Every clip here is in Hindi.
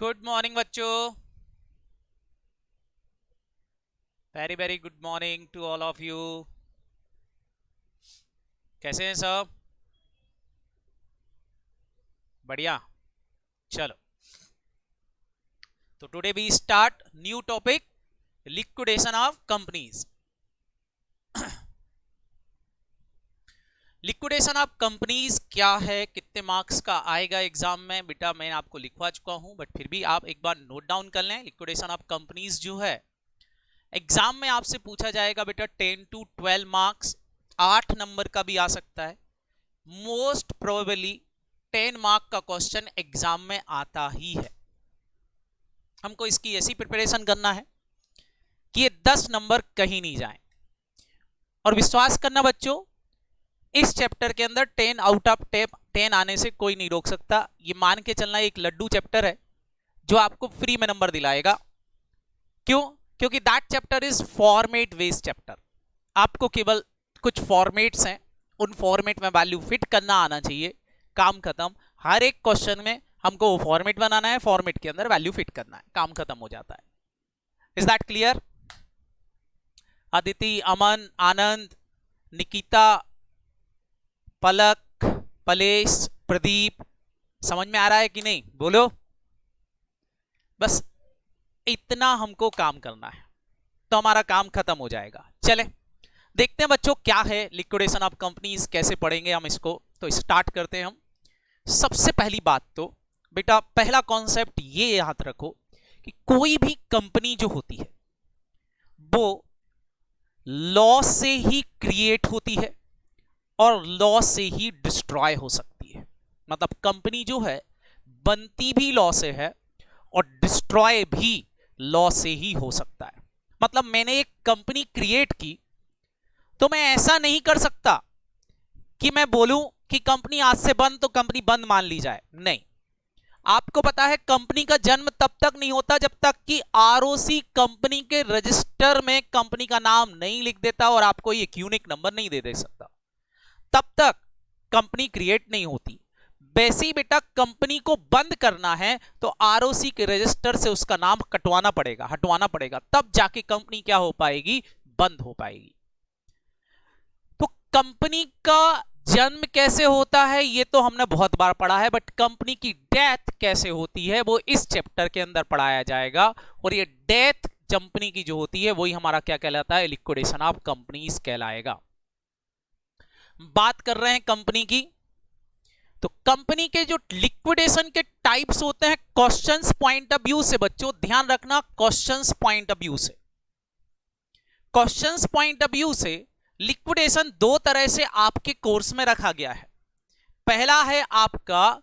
गुड मॉर्निंग बच्चों। Very very good morning to all of you. कैसे हैं सब? बढ़िया। चलो, तो today we start new topic, liquidation of companies. Liquidation of companies क्या है, कितने मार्क्स का आएगा एग्जाम में? बेटा मैं आपको लिखवा चुका हूं, बट फिर भी आप एक बार नोट डाउन कर लें। लिक्विडेशन ऑफ कंपनीज जो है एग्जाम में आपसे पूछा जाएगा बेटा 10 to 12 मार्क्स, 8 नंबर का भी आ सकता है। मोस्ट प्रोबेबली 10 मार्क का क्वेश्चन एग्जाम में आता ही है। हमको इसकी ऐसी प्रिपरेशन करना है कि ये 10 नंबर कहीं नहीं जाए। और विश्वास करना बच्चों, इस चैप्टर के अंदर 10 आउट ऑफ 10 आने से कोई नहीं रोक सकता। ये मान के चलना एक लड्डू चैप्टर है जो आपको फ्री में नंबर दिलाएगा। क्यों? क्योंकि that chapter is format based chapter. आपको केवल कुछ फॉर्मेट्स हैं, उन फॉर्मेट में वैल्यू फिट करना आना चाहिए, काम खत्म। हर एक क्वेश्चन में हमको वो फॉर्मेट बनाना है, फॉर्मेट के अंदर वैल्यू फिट करना है, काम खत्म हो जाता है। Is that clear? Aditi, Aman, Anand, Nikita, Palak, Palesh, Pradeep, समझ में आ रहा है कि नहीं? बोलो। बस इतना हमको काम करना है तो हमारा काम खत्म हो जाएगा। चले देखते हैं बच्चों क्या है लिक्विडेशन ऑफ कंपनीज, कैसे पढ़ेंगे हम इसको। तो स्टार्ट करते हैं हम। सबसे पहली बात तो बेटा पहला कॉन्सेप्ट ये याद रखो कि कोई भी कंपनी जो होती है वो लॉ से ही क्रिएट होती है और लॉ से ही डिस्ट्रॉय हो सकती है। मतलब कंपनी जो है बनती भी लॉ से है और डिस्ट्रॉय भी लॉ से ही हो सकता है। मतलब मैंने एक कंपनी क्रिएट की तो मैं ऐसा नहीं कर सकता कि मैं बोलूं कि कंपनी आज से बंद तो कंपनी बंद मान ली जाए। नहीं, आपको पता है कंपनी का जन्म तब तक नहीं होता जब तक कि आरओसी कंपनी के रजिस्टर में कंपनी का नाम नहीं लिख देता और आपको एक यूनिक नंबर नहीं दे सकता, तब तक कंपनी क्रिएट नहीं होती। वैसे ही बेटा कंपनी को बंद करना है तो आरओसी के रजिस्टर से उसका नाम कटवाना पड़ेगा, हटवाना पड़ेगा, तब जाके कंपनी क्या हो पाएगी? बंद हो पाएगी। तो कंपनी का जन्म कैसे होता है ये तो हमने बहुत बार पढ़ा है, बट कंपनी की डेथ कैसे होती है वो इस चैप्टर के अंदर पढ़ाया जाएगा। और ये डेथ कंपनी की जो होती है वही हमारा क्या कहलाता है? लिक्विडेशन ऑफ कंपनीज कहलाएगा। बात कर रहे हैं कंपनी की, तो कंपनी के जो लिक्विडेशन के टाइप्स होते हैं क्वेश्चंस पॉइंट ऑफ व्यू से, बच्चों ध्यान रखना, क्वेश्चंस पॉइंट ऑफ व्यू से, क्वेश्चंस पॉइंट ऑफ व्यू से लिक्विडेशन दो तरह से आपके कोर्स में रखा गया है। पहला है आपका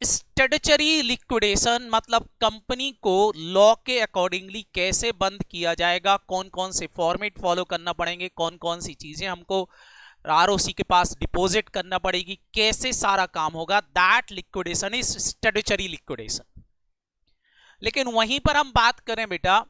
स्टैट्यूटरी लिक्विडेशन, मतलब कंपनी को लॉ के अकॉर्डिंगली कैसे बंद किया जाएगा, कौन कौन से फॉर्मेट फॉलो करना पड़ेंगे, कौन कौन सी चीजें हमको आरओसी के पास डिपॉजिट करना पड़ेगी, कैसे सारा काम होगा, that liquidation is statutory liquidation. लेकिन वहीं पर हम बात करें बेटा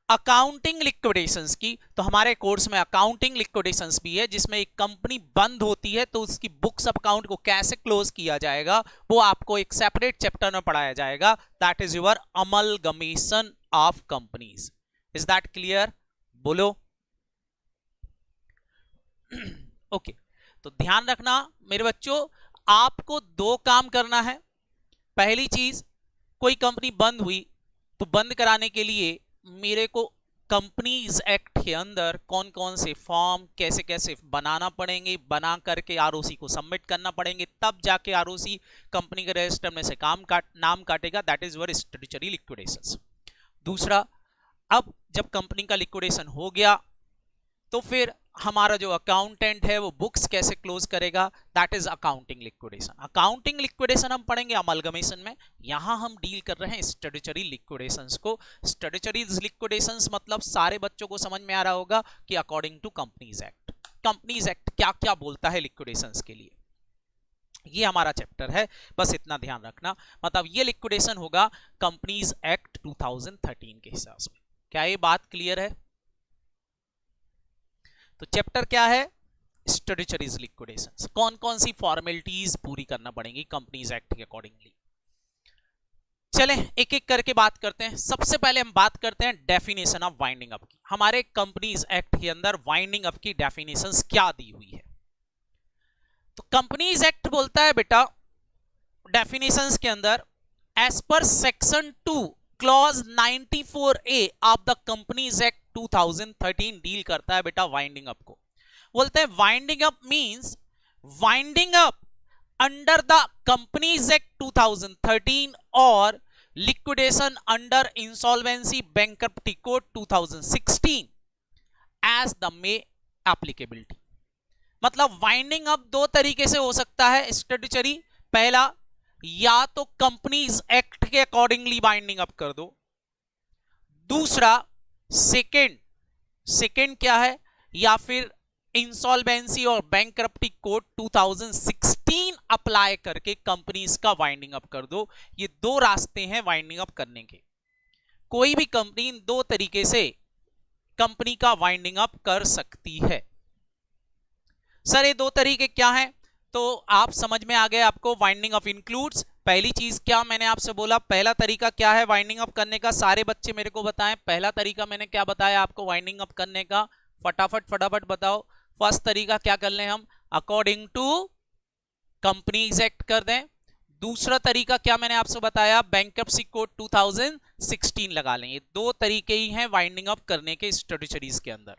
अकाउंटिंग लिक्विडेशंस की, तो हमारे कोर्स में अकाउंटिंग लिक्विडेशंस भी है, जिसमें एक कंपनी बंद होती है तो उसकी बुक्स ऑफ अकाउंट को कैसे क्लोज किया जाएगा वो आपको एक सेपरेट चैप्टर में पढ़ाया जाएगा। That is your amalgamation of companies. Is that clear? बोलो। ओके तो ध्यान रखना मेरे बच्चों, आपको दो काम करना है। पहली चीज, कोई कंपनी बंद हुई तो बंद कराने के लिए मेरे को कंपनीज एक्ट के अंदर कौन कौन से फॉर्म कैसे कैसे बनाना पड़ेंगे, बना करके आरओसी को सबमिट करना पड़ेंगे, तब जाके आरओसी कंपनी के रजिस्टर में से नाम काटेगा। That is your statutory liquidations. दूसरा, अब जब कंपनी का लिक्विडेशन हो गया तो फिर हमारा जो अकाउंटेंट है वो बुक्स कैसे क्लोज करेगा, that is accounting liquidation. Accounting liquidation हम पढ़ेंगे अमलगमेशन में, यहां हम डील कर रहे हैं स्टैट्यूटरी लिक्विडेशंस को। स्टैट्यूटरी लिक्विडेशंस मतलब सारे बच्चों को समझ में आ रहा होगा कि according to companies act, companies act क्या क्या बोलता है लिक्विडेशंस के लिए, ये हमारा चैप्टर है। बस इतना ध्यान रखना, मतलब ये लिक्विडेशन होगा कंपनीज एक्ट 2013 के हिसाब से। क्या ये बात क्लियर है? तो चैप्टर क्या है? स्टैट्यूटरी लिक्विडेशंस। कौन कौन सी फॉर्मेलिटीज पूरी करना पड़ेंगी कंपनीज एक्ट के अकॉर्डिंगली। चलें एक एक करके बात करते हैं। सबसे पहले हम बात करते हैं डेफिनेशन ऑफ वाइंडिंग अप की। हमारे कंपनीज एक्ट के अंदर वाइंडिंग अप की डेफिनेशंस क्या दी हुई है? तो कंपनीज एक्ट बोलता है बेटा डेफिनेशंस के अंदर, एज पर section 2 clause 94A of the companies act 2013 deal करता है बेटा वाइंडिंग अप को। बोलते हैं winding up means winding up under the Companies Act 2013 or liquidation under Insolvency Bankruptcy Code 2016 as the may applicability। मतलब वाइंडिंग अप दो तरीके से हो सकता है स्टैट्यूटरी। पहला, या तो कंपनीज एक्ट के अकॉर्डिंगली वाइंडिंग अप कर दो। दूसरा सेकेंड क्या है, या फिर इंसॉल्वेंसी और बैंकरप्टी कोड 2016 अप्लाई करके कंपनीज का वाइंडिंग अप कर दो। ये दो रास्ते हैं वाइंडिंग अप करने के। कोई भी कंपनी इन दो तरीके से कंपनी का वाइंडिंग अप कर सकती है। सर ये दो तरीके क्या हैं? तो आप समझ में आ गए आपको। वाइंडिंग अप इंक्लूड्स, पहली चीज क्या मैंने आपसे बोला, पहला तरीका क्या है वाइंडिंग अप करने का? सारे बच्चे मेरे को बताएं, पहला तरीका मैंने क्या बताया आपको वाइंडिंग अप करने का? फटाफट बताओ। फर्स्ट तरीका क्या कर लें हम? अकॉर्डिंग टू कंपनीज एक्ट कर दें। दूसरा तरीका क्या मैंने आपसे बताया? बैंक्रप्सी कोड 2016 लगा लें। ये दो तरीके ही हैं वाइंडिंग अप करने के स्टैट्यूटरीज के अंदर।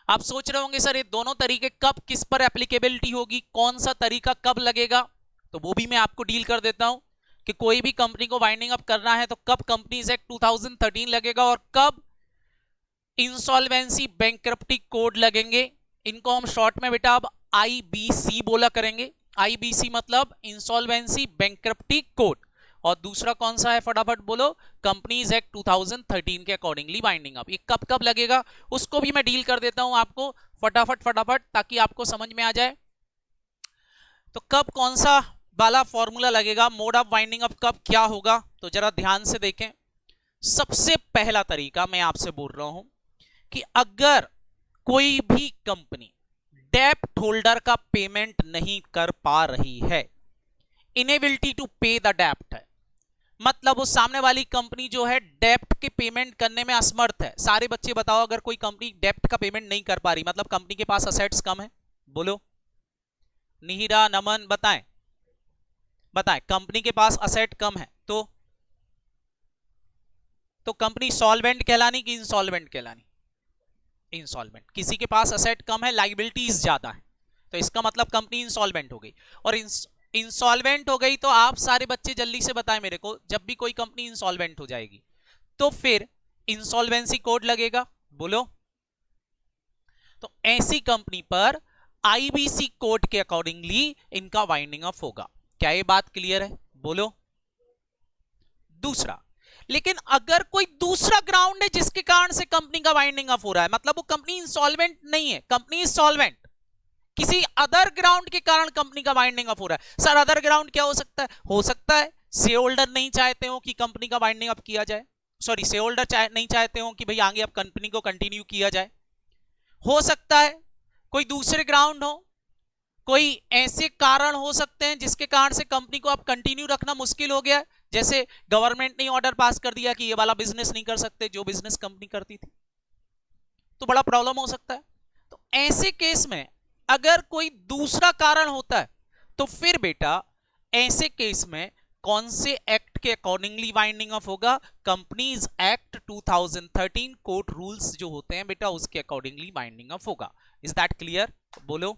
आप सोच रहे होंगे सर ये दोनों तरीके कब किस पर एप्लीकेबिलिटी होगी, कौन सा तरीका कब लगेगा? तो वो भी मैं आपको डील कर देता हूं कि कोई भी कंपनी को वाइंडिंग अप करना है तो कब कंपनीज एक्ट 2013 लगेगा और कब इंसॉल्वेंसी बैंक्रप्टी कोड लगेंगे। इनको हम शॉर्ट में बेटा अब आईबीसी बोला करेंगे। आईबीसी मतलब इंसॉल्वेंसी बैंक्रप्टी कोड, और दूसरा कौन सा है फटाफट बोलो? कंपनीज एक्ट 2013 के अकॉर्डिंगली वाइंडिंग अप। ये कब कब लगेगा उसको भी मैं डील कर देता हूं आपको फटाफट ताकि आपको समझ में आ जाए। तो कब कौन सा वाला फॉर्मूला लगेगा, मोड ऑफ वाइंडिंग अप कब क्या होगा, तो जरा ध्यान से देखें। सबसे पहला तरीका मैं आपसे बोल रहा हूं कि अगर कोई भी कंपनी डेब्ट होल्डर का पेमेंट नहीं कर पा रही है, इनेबिलिटी टू पे द डेब्ट है, मतलब वो सामने वाली कंपनी जो है डेब्ट के पेमेंट करने में असमर्थ है। सारे बच्चे बताओ, अगर कोई कंपनी डेब्ट का पेमेंट नहीं कर पा रही मतलब कंपनी के पास असेट्स कम है, बोलो निहिरा नमन बताएं कंपनी के पास असेट कम है तो कंपनी सॉल्वेंट कहलानी कि इंसॉल्वेंट कहलानी? इंसॉल्वेंट। किसी के पास असेट कम है, लायबिलिटीज ज्यादा है, तो इसका मतलब कंपनी इंसॉल्वेंट हो गई। और इंसॉल्वेंट हो गई तो आप सारे बच्चे जल्दी से बताएं मेरे को, जब भी कोई कंपनी इंसॉल्वेंट हो जाएगी तो फिर इंसॉल्वेंसी कोड लगेगा, बोलो। तो ऐसी कंपनी पर आईबीसी कोड के अकॉर्डिंगली इनका वाइंडिंग अप होगा। क्या ये बात क्लियर है, बोलो? दूसरा, लेकिन अगर कोई दूसरा ग्राउंड है जिसके कारण से कंपनी का वाइंडिंग अप हो रहा है, मतलब वो कंपनी इंसॉल्वेंट नहीं है, कंपनी इज सॉल्वेंट, किसी अदर ग्राउंड के कारण कंपनी का वाइंडिंग अप हो रहा है। सर अदर ग्राउंड क्या हो सकता है? हो सकता है शेयर होल्डर नहीं चाहते हो कि कंपनी का वाइंडिंग अप किया जाए, सॉरी शेयर होल्डर नहीं चाहते हो कि भाई आगे अब कंपनी को कंटिन्यू किया जाए। हो सकता है कोई दूसरे ग्राउंड हो, कोई ऐसे कारण हो सकते हैं जिसके कारण से कंपनी को अब कंटिन्यू रखना मुश्किल हो गया, जैसे गवर्नमेंट ने ऑर्डर पास कर दिया कि ये वाला बिजनेस नहीं कर सकते जो बिजनेस कंपनी करती थी, तो बड़ा प्रॉब्लम हो सकता है। तो ऐसे केस में अगर कोई दूसरा कारण होता है तो फिर बेटा ऐसे केस में कौन से एक्ट के अकॉर्डिंगली वाइंडिंग अप होगा? कंपनीज एक्ट 2013 कोर्ट रूल्स जो होते हैं बेटा उसके अकॉर्डिंगली वाइंडिंग अप होगा। इज दैट क्लियर, बोलो?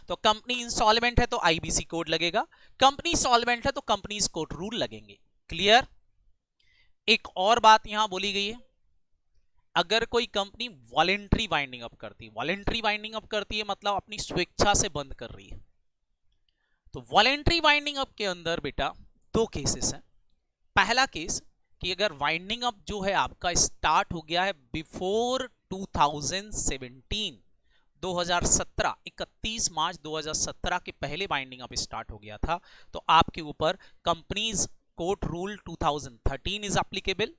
तो कंपनी इंसॉल्वेंट है तो आईबीसी कोड लगेगा, कंपनी सॉल्वेंट है तो कंपनीज कोर्ट रूल लगेंगे। क्लियर? एक और बात यहां बोली गई है, अगर कोई कंपनी वॉलेंट्री वाइंडिंग अप करती है, वॉलेंट्री वाइंडिंग अप करती है मतलब अपनी स्वेच्छा से बंद कर रही है, तो वॉलेंट्री वाइंडिंग अप के अंदर बेटा दो केसेस हैं। पहला केस कि अगर वाइंडिंग अप जो है आपका स्टार्ट हो गया है बिफोर 2017, 2017 31 मार्च 2017 के पहले वाइंडिंग अप स्टार्ट हो गया था, तो आपके ऊपर companies court rule 2013 is applicable.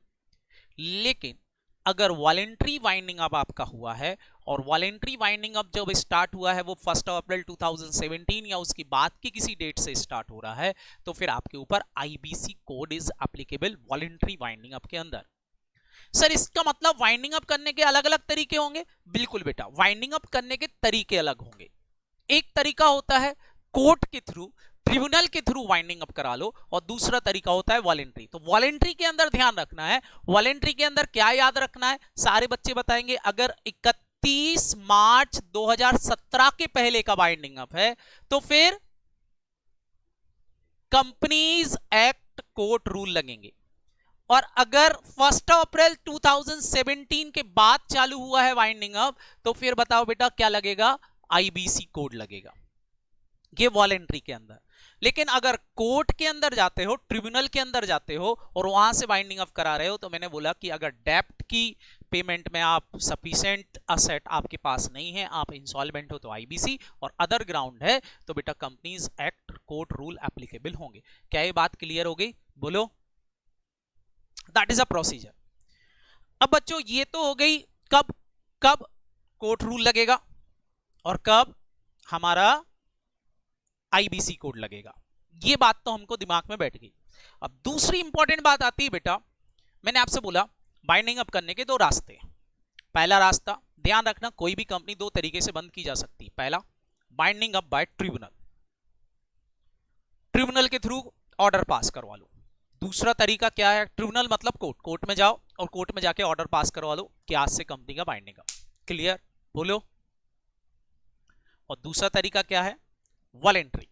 लेकिन अगर वॉलेंट्री वाइंडिंग अप आपका हुआ है और वॉलेंट्री वाइंडिंग अप जब स्टार्ट हुआ है वो 1 अप्रैल 2017 या उसकी बाद की किसी डेट से स्टार्ट हो रहा है, तो फिर आपके ऊपर IBC code is applicable voluntary winding up के अंदर। सर इसका मतलब वाइंडिंग अप करने के अलग अलग तरीके होंगे? बिल्कुल बेटा, वाइंडिंग अप करने के तरीके अलग होंगे। एक तरीका होता है कोर्ट के थ्रू, ट्रिब्यूनल के थ्रू वाइंडिंग अप करा लो, और दूसरा तरीका होता है वॉलेंट्री। तो वॉलेंट्री के अंदर ध्यान रखना है, वॉलेंट्री के अंदर क्या याद रखना है, सारे बच्चे बताएंगे, अगर 31 मार्च 2017 के पहले का वाइंडिंग अप है तो फिर कंपनीज एक्ट कोर्ट रूल लगेंगे, और अगर 1 अप्रैल 2017 के बाद चालू हुआ है वाइंडिंग अप तो फिर बताओ बेटा क्या लगेगा, आईबीसी कोड लगेगा। ये वॉलेंट्री के अंदर। लेकिन अगर कोर्ट के अंदर जाते हो, ट्रिब्यूनल के अंदर जाते हो और वहां से वाइंडिंग अप करा रहे हो, तो मैंने बोला कि अगर डेप्ट की पेमेंट में आप सफिशिएंट असेट आपके पास नहीं है, आप इंसॉल्वेंट हो, तो आईबीसी, और अदर ग्राउंड है तो बेटा companies act court rule applicable होंगे। क्या ये बात क्लियर हो गई? बोलो। That is a procedure. अब बच्चों ये तो हो गई कब कब कोर्ट रूल लगेगा और कब हमारा आईबीसी कोड लगेगा, ये बात तो हमको दिमाग में बैठ गई। अब दूसरी इंपॉर्टेंट बात आती है बेटा, मैंने आपसे बोला बाइंडिंग अप करने के दो रास्ते। पहला रास्ता ध्यान रखना, कोई भी कंपनी दो तरीके से बंद की जा सकती है। पहला binding up by tribunal, tribunal के थ्रू ऑर्डर पास करवा लो। दूसरा तरीका क्या है, ट्रिब्यूनल मतलब कोर्ट, कोर्ट में जाओ और कोर्ट में जाके ऑर्डर पास करवा लो कि आज से कंपनी का बाइंडिंग अप। क्लियर? बोलो। और दूसरा तरीका क्या है, वॉलेंट्री।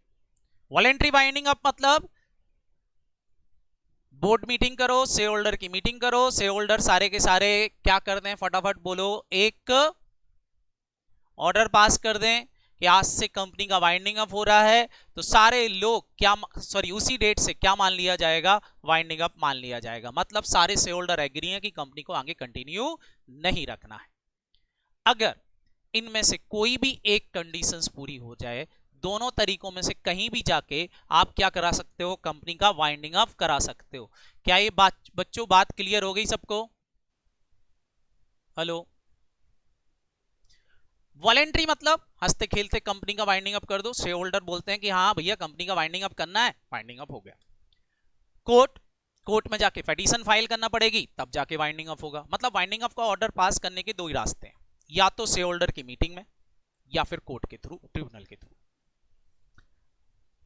वॉलेंट्री बाइंडिंग अप मतलब बोर्ड मीटिंग करो, शेयर होल्डर की मीटिंग करो, शेयर होल्डर सारे के सारे क्या कर दें, फटाफट बोलो, एक ऑर्डर पास कर दें कि आज से कंपनी का वाइंडिंग अप हो रहा है। तो सारे लोग क्या, सॉरी उसी डेट से क्या मान लिया जाएगा, वाइंडिंग अप मान लिया जाएगा। मतलब सारे शेयर होल्डर एग्री हैं कि कंपनी को आगे कंटिन्यू नहीं रखना है। अगर इनमें से कोई भी एक कंडीशंस पूरी हो जाए, दोनों तरीकों में से कहीं भी जाके आप क्या करा सकते हो, कंपनी का वाइंडिंग अप करा सकते हो। क्या ये बात बच्चों, बात क्लियर हो गई सबको? हेलो। वॉलेंट्री मतलब हंसते खेलते कंपनी का वाइंडिंग अप कर दो, शेयर होल्डर बोलते हैं कि हाँ भैया कंपनी का वाइंडिंग अप करना है, वाइंडिंग अप हो गया। कोर्ट, कोर्ट में जाके पिटीशन फाइल करना पड़ेगी, तब जाके वाइंडिंग अप होगा। मतलब वाइंडिंग अप का ऑर्डर पास करने के दो ही रास्ते हैं, या तो शेयर होल्डर की मीटिंग में या फिर कोर्ट के थ्रू, ट्रिब्यूनल के थ्रू।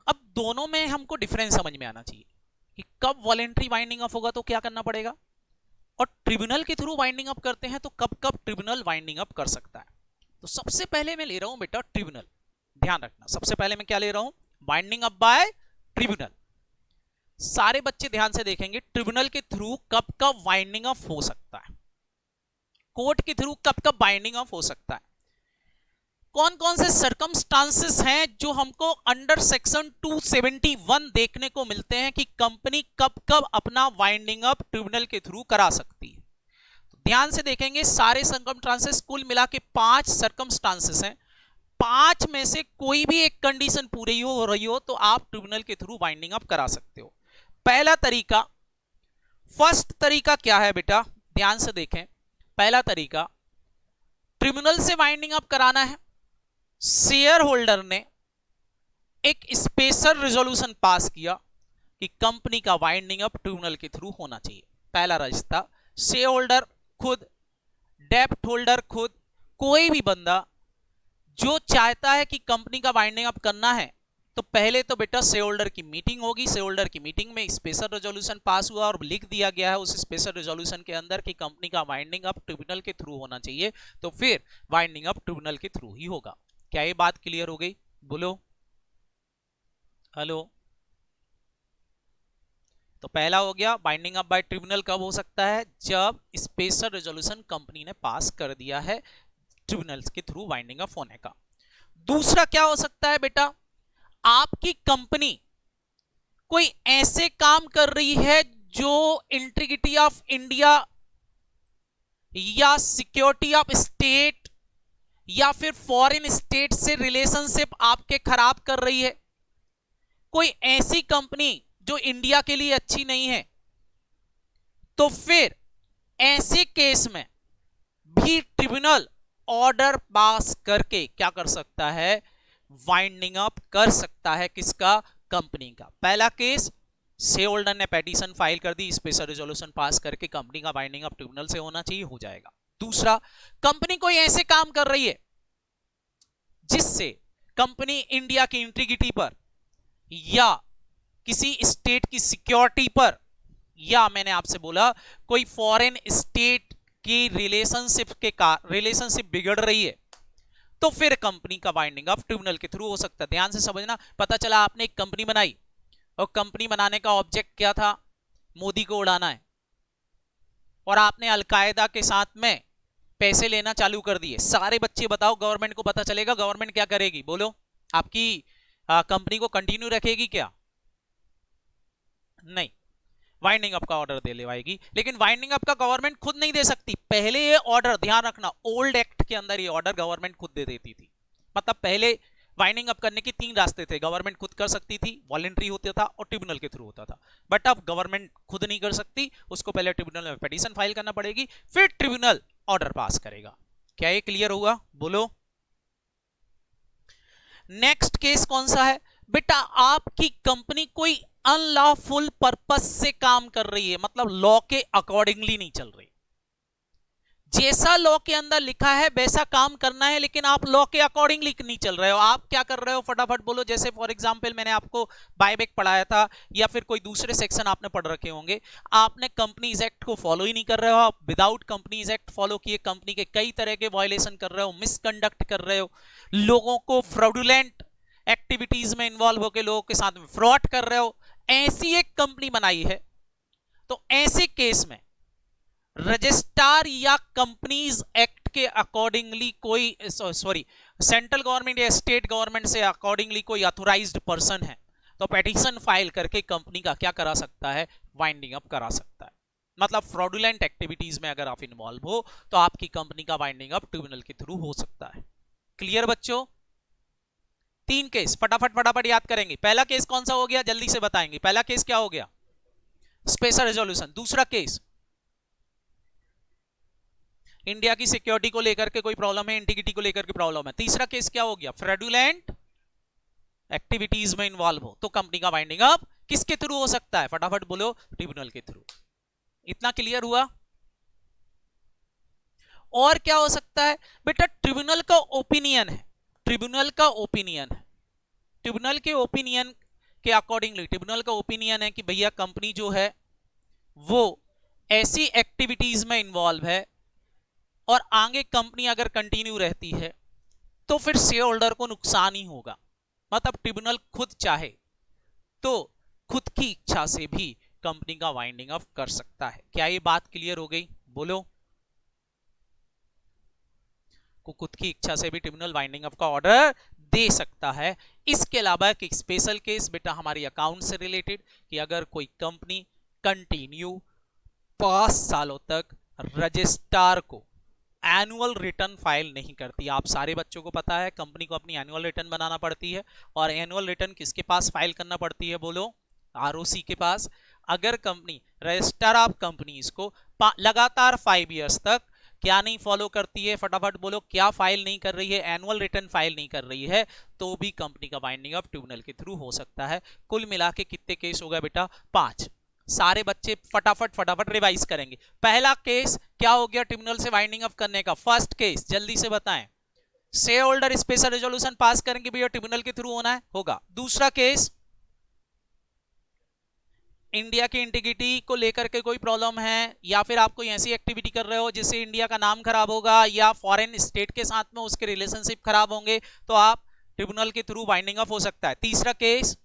अब दोनों में हमको डिफरेंस समझ में आना चाहिए कि कब वॉलेंट्री वाइंडिंग अप होगा तो क्या करना पड़ेगा, और ट्रिब्यूनल के थ्रू वाइंडिंग अप करते हैं तो कब कब ट्रिब्यूनल वाइंडिंग अप कर सकता है। तो सबसे पहले मैं ले रहा हूं बेटा ट्रिब्यूनल, ध्यान रखना, सबसे पहले मैं क्या ले रहा हूं, वाइंडिंग अप बाय ट्रिब्यूनल। सारे बच्चे ध्यान से देखेंगे, ट्रिब्यूनल के थ्रू कब कब वाइंडिंग अप हो सकता है, कोर्ट के थ्रू कब कब वाइंडिंग अप हो सकता है, कौन कौन से सर्कमस्टांसेस हैं जो हमको अंडर सेक्शन 271 देखने को मिलते हैं कि कंपनी कब कब अपना वाइंडिंग अप ट्रिब्यूनल के थ्रू करा सकती है। तो ध्यान से देखेंगे, सारे सर्कमस्टांसेस कुल मिला के 5 सर्कमस्टांसेस हैं, 5 में से कोई भी एक कंडीशन पूरी हो रही हो तो आप ट्रिब्यूनल के थ्रू वाइंडिंग अप करा सकते हो। पहला तरीका, फर्स्ट तरीका क्या है बेटा, ध्यान से देखें, पहला तरीका ट्रिब्यूनल से वाइंडिंग अप कराना है। शेयर होल्डर ने एक स्पेशल रेजोल्यूशन पास किया कि कंपनी का वाइंडिंग अप ट्रिब्यूनल के थ्रू होना चाहिए। पहला रास्ता, शेयर होल्डर खुद, डेप्ट होल्डर खुद, कोई भी बंदा जो चाहता है कि कंपनी का वाइंडिंग अप करना है, तो पहले तो बेटा शेयर होल्डर की मीटिंग होगी, शेयर होल्डर की मीटिंग में स्पेशल रेजोल्यूशन पास हुआ और लिख दिया गया है उस स्पेशल रेजोल्यूशन के अंदर कि कंपनी का वाइंडिंग अप ट्रिब्यूनल के थ्रू होना चाहिए, तो फिर वाइंडिंग अप ट्रिब्यूनल के थ्रू ही होगा। क्या ये बात क्लियर हो गई? बोलो। हेलो। तो पहला हो गया, बाइंडिंग अप बाय ट्रिब्यूनल कब हो सकता है, जब स्पेशल रेजोल्यूशन कंपनी ने पास कर दिया है ट्रिब्यूनल के थ्रू वाइंडिंग अप होने का। दूसरा क्या हो सकता है बेटा, आपकी कंपनी कोई ऐसे काम कर रही है जो इंटीग्रिटी ऑफ इंडिया या सिक्योरिटी ऑफ स्टेट या फिर फॉरेन स्टेट से रिलेशनशिप आपके खराब कर रही है, कोई ऐसी कंपनी जो इंडिया के लिए अच्छी नहीं है, तो फिर ऐसे केस में भी ट्रिब्यूनल ऑर्डर पास करके क्या कर सकता है, वाइंडिंग अप कर सकता है। किसका? कंपनी का। पहला केस, शेयर होल्डर ने पेटिशन फाइल कर दी, स्पेशल रेजोल्यूशन पास करके कंपनी का वाइंडिंग अप ट्रिब्यूनल से होना चाहिए, हो जाएगा। दूसरा, कंपनी कोई ऐसे काम कर रही है जिससे कंपनी इंडिया की इंटीग्रिटी पर या किसी स्टेट की सिक्योरिटी पर, या मैंने आपसे बोला कोई फॉरेन स्टेट की रिलेशनशिप बिगड़ रही है, तो फिर कंपनी का वाइंडिंग अप ट्रिब्यूनल के थ्रू हो सकता है। ध्यान से समझना। पता चला आपने एक कंपनी बनाई और कंपनी बनाने का ऑब्जेक्ट क्या था, मोदी को उड़ाना है, और आपने अलकायदा के साथ में पैसे लेना चालू कर दिए। सारे बच्चे बताओ, गवर्नमेंट को पता चलेगा, गवर्नमेंट क्या करेगी? बोलो, आपकी कंपनी को कंटिन्यू रखेगी क्या? नहीं, वाइंडिंग अप का ऑर्डर दे लेवाएगी। लेकिन वाइंडिंग अप का गवर्नमेंट खुद नहीं दे सकती। पहले ये ऑर्डर, ध्यान रखना, ओल्ड एक्ट के अंदर ये ऑर्डर गवर्नमेंट खुद दे देती थी। मतलब पहले वाइंडिंग अप करने के 3 रास्ते थे। गवर्नमेंट खुद कर सकती थी, वॉलंटरी होता था, और ट्रिब्यूनल के थ्रू होता था। बट अब गवर्नमेंट खुद नहीं कर सकती, उसको पहले ट्रिब्यूनल में पिटीशन फाइल करना पड़ेगी, फिर ट्रिब्यूनल ऑर्डर पास करेगा। क्या ये क्लियर हुआ? बोलो। नेक्स्ट केस कौन सा है बेटा? आपकी कंपनी कोई अनलॉफुल पर्पस से काम कर रही है, मतलब लॉ के अकॉर्डिंगली नहीं चल रही। जैसा लॉ के अंदर लिखा है वैसा काम करना है, लेकिन आप लॉ के अकॉर्डिंगली नहीं चल रहे हो। आप क्या कर रहे हो? फटाफट बोलो। जैसे फॉर एग्जांपल मैंने आपको बायबैक पढ़ाया था, या फिर कोई दूसरे सेक्शन आपने पढ़ रखे होंगे, आपने कंपनीज एक्ट को फॉलो ही नहीं कर रहे हो। आप विदाउट कंपनीज एक्ट फॉलो किए कंपनी के कई तरह के वायलेशन कर रहे हो, मिसकंडक्ट कर रहे हो, लोगों को फ्रॉडुलेंट एक्टिविटीज में इन्वॉल्व होकर लोगों के साथ में फ्रॉड कर रहे हो, ऐसी एक कंपनी बनाई है। तो ऐसे केस में रजिस्ट्रार या कंपनीज एक्ट के अकॉर्डिंगली कोई, सॉरी, सेंट्रल गवर्नमेंट या स्टेट गवर्नमेंट से अकॉर्डिंगली कोई ऑथोराइज्ड पर्सन है, तो पेटिशन फाइल करके कंपनी का क्या करा सकता है? वाइंडिंग अप करा सकता है। मतलब फ्रॉडुलेंट एक्टिविटीज में अगर आप इन्वॉल्व हो तो आपकी कंपनी का वाइंडिंग अप ट्रिब्यूनल के थ्रू हो सकता है। क्लियर बच्चों? 3 केस फटाफट फटाफट याद करेंगे। पहला केस कौन सा हो गया, जल्दी से बताएंगे। पहला केस क्या हो गया? Special resolution. दूसरा केस, इंडिया की सिक्योरिटी को लेकर के कोई प्रॉब्लम है, इंटीग्रिटी को लेकर के प्रॉब्लम है। तीसरा केस क्या हो गया? फ्रॉडुलेंट एक्टिविटीज में इन्वॉल्व हो, तो कंपनी का वाइंडिंग अप किसके थ्रू हो सकता है? फटाफट बोलो, ट्रिब्यूनल के थ्रू। इतना क्लियर हुआ? और क्या हो सकता है बेटा? ट्रिब्यूनल का ओपिनियन है, ट्रिब्यूनल का ओपिनियन है, ट्रिब्यूनल के ओपिनियन के अकॉर्डिंगली, ट्रिब्यूनल का ओपिनियन है कि भैया कंपनी जो है वो ऐसी एक्टिविटीज में इन्वॉल्व है, और आगे कंपनी अगर कंटिन्यू रहती है तो फिर शेयर होल्डर को नुकसान ही होगा। मतलब ट्रिब्यूनल खुद चाहे तो खुद की इच्छा से भी कंपनी का वाइंडिंग अप कर सकता है। क्या ये बात क्लियर हो गई? बोलो। को खुद की इच्छा से भी ट्रिब्यूनल वाइंडिंग अप का ऑर्डर दे सकता है। इसके अलावा एक स्पेशल केस बेटा हमारी अकाउंट से रिलेटेड, कि अगर कोई कंपनी कंटिन्यू 5 सालों तक रजिस्ट्रार को एनुअल रिटर्न फाइल नहीं करती। आप सारे बच्चों को पता है कंपनी को अपनी एनुअल रिटर्न बनाना पड़ती है, और एनुअल रिटर्न किसके पास फाइल करना पड़ती है? बोलो, आरओसी के पास। अगर कंपनी, रजिस्ट्रार ऑफ कंपनीज को लगातार 5 इयर्स तक क्या नहीं फॉलो करती है? फटाफट बोलो, क्या फाइल नहीं कर रही है? एनुअल रिटर्न फाइल नहीं कर रही है, तो भी कंपनी का वाइंडिंग अप ट्रिब्यूनल के थ्रू हो सकता है। कुल मिला के कितने केस हो गए बेटा? 5। सारे बच्चे फटाफट फटाफट रिवाइज करेंगे। पहला केस क्या हो गया ट्रिब्यूनल से वाइंडिंग अप करने का? फर्स्ट केस जल्दी से बताएं। Share holder special resolution pass करेंगे भैया, ट्रिब्यूनल के थ्रू होना है, होगा। दूसरा केस, इंडिया की इंटीग्रिटी को लेकर के कोई प्रॉब्लम है, या फिर आप कोई ऐसी एक्टिविटी कर रहे हो जिससे इंडिया का नाम खराब होगा, या फॉरेन स्टेट के साथ में उसके रिलेशनशिप खराब होंगे, तो आप ट्रिब्यूनल के थ्रू वाइंडिंग अप हो सकता है। तीसरा केस,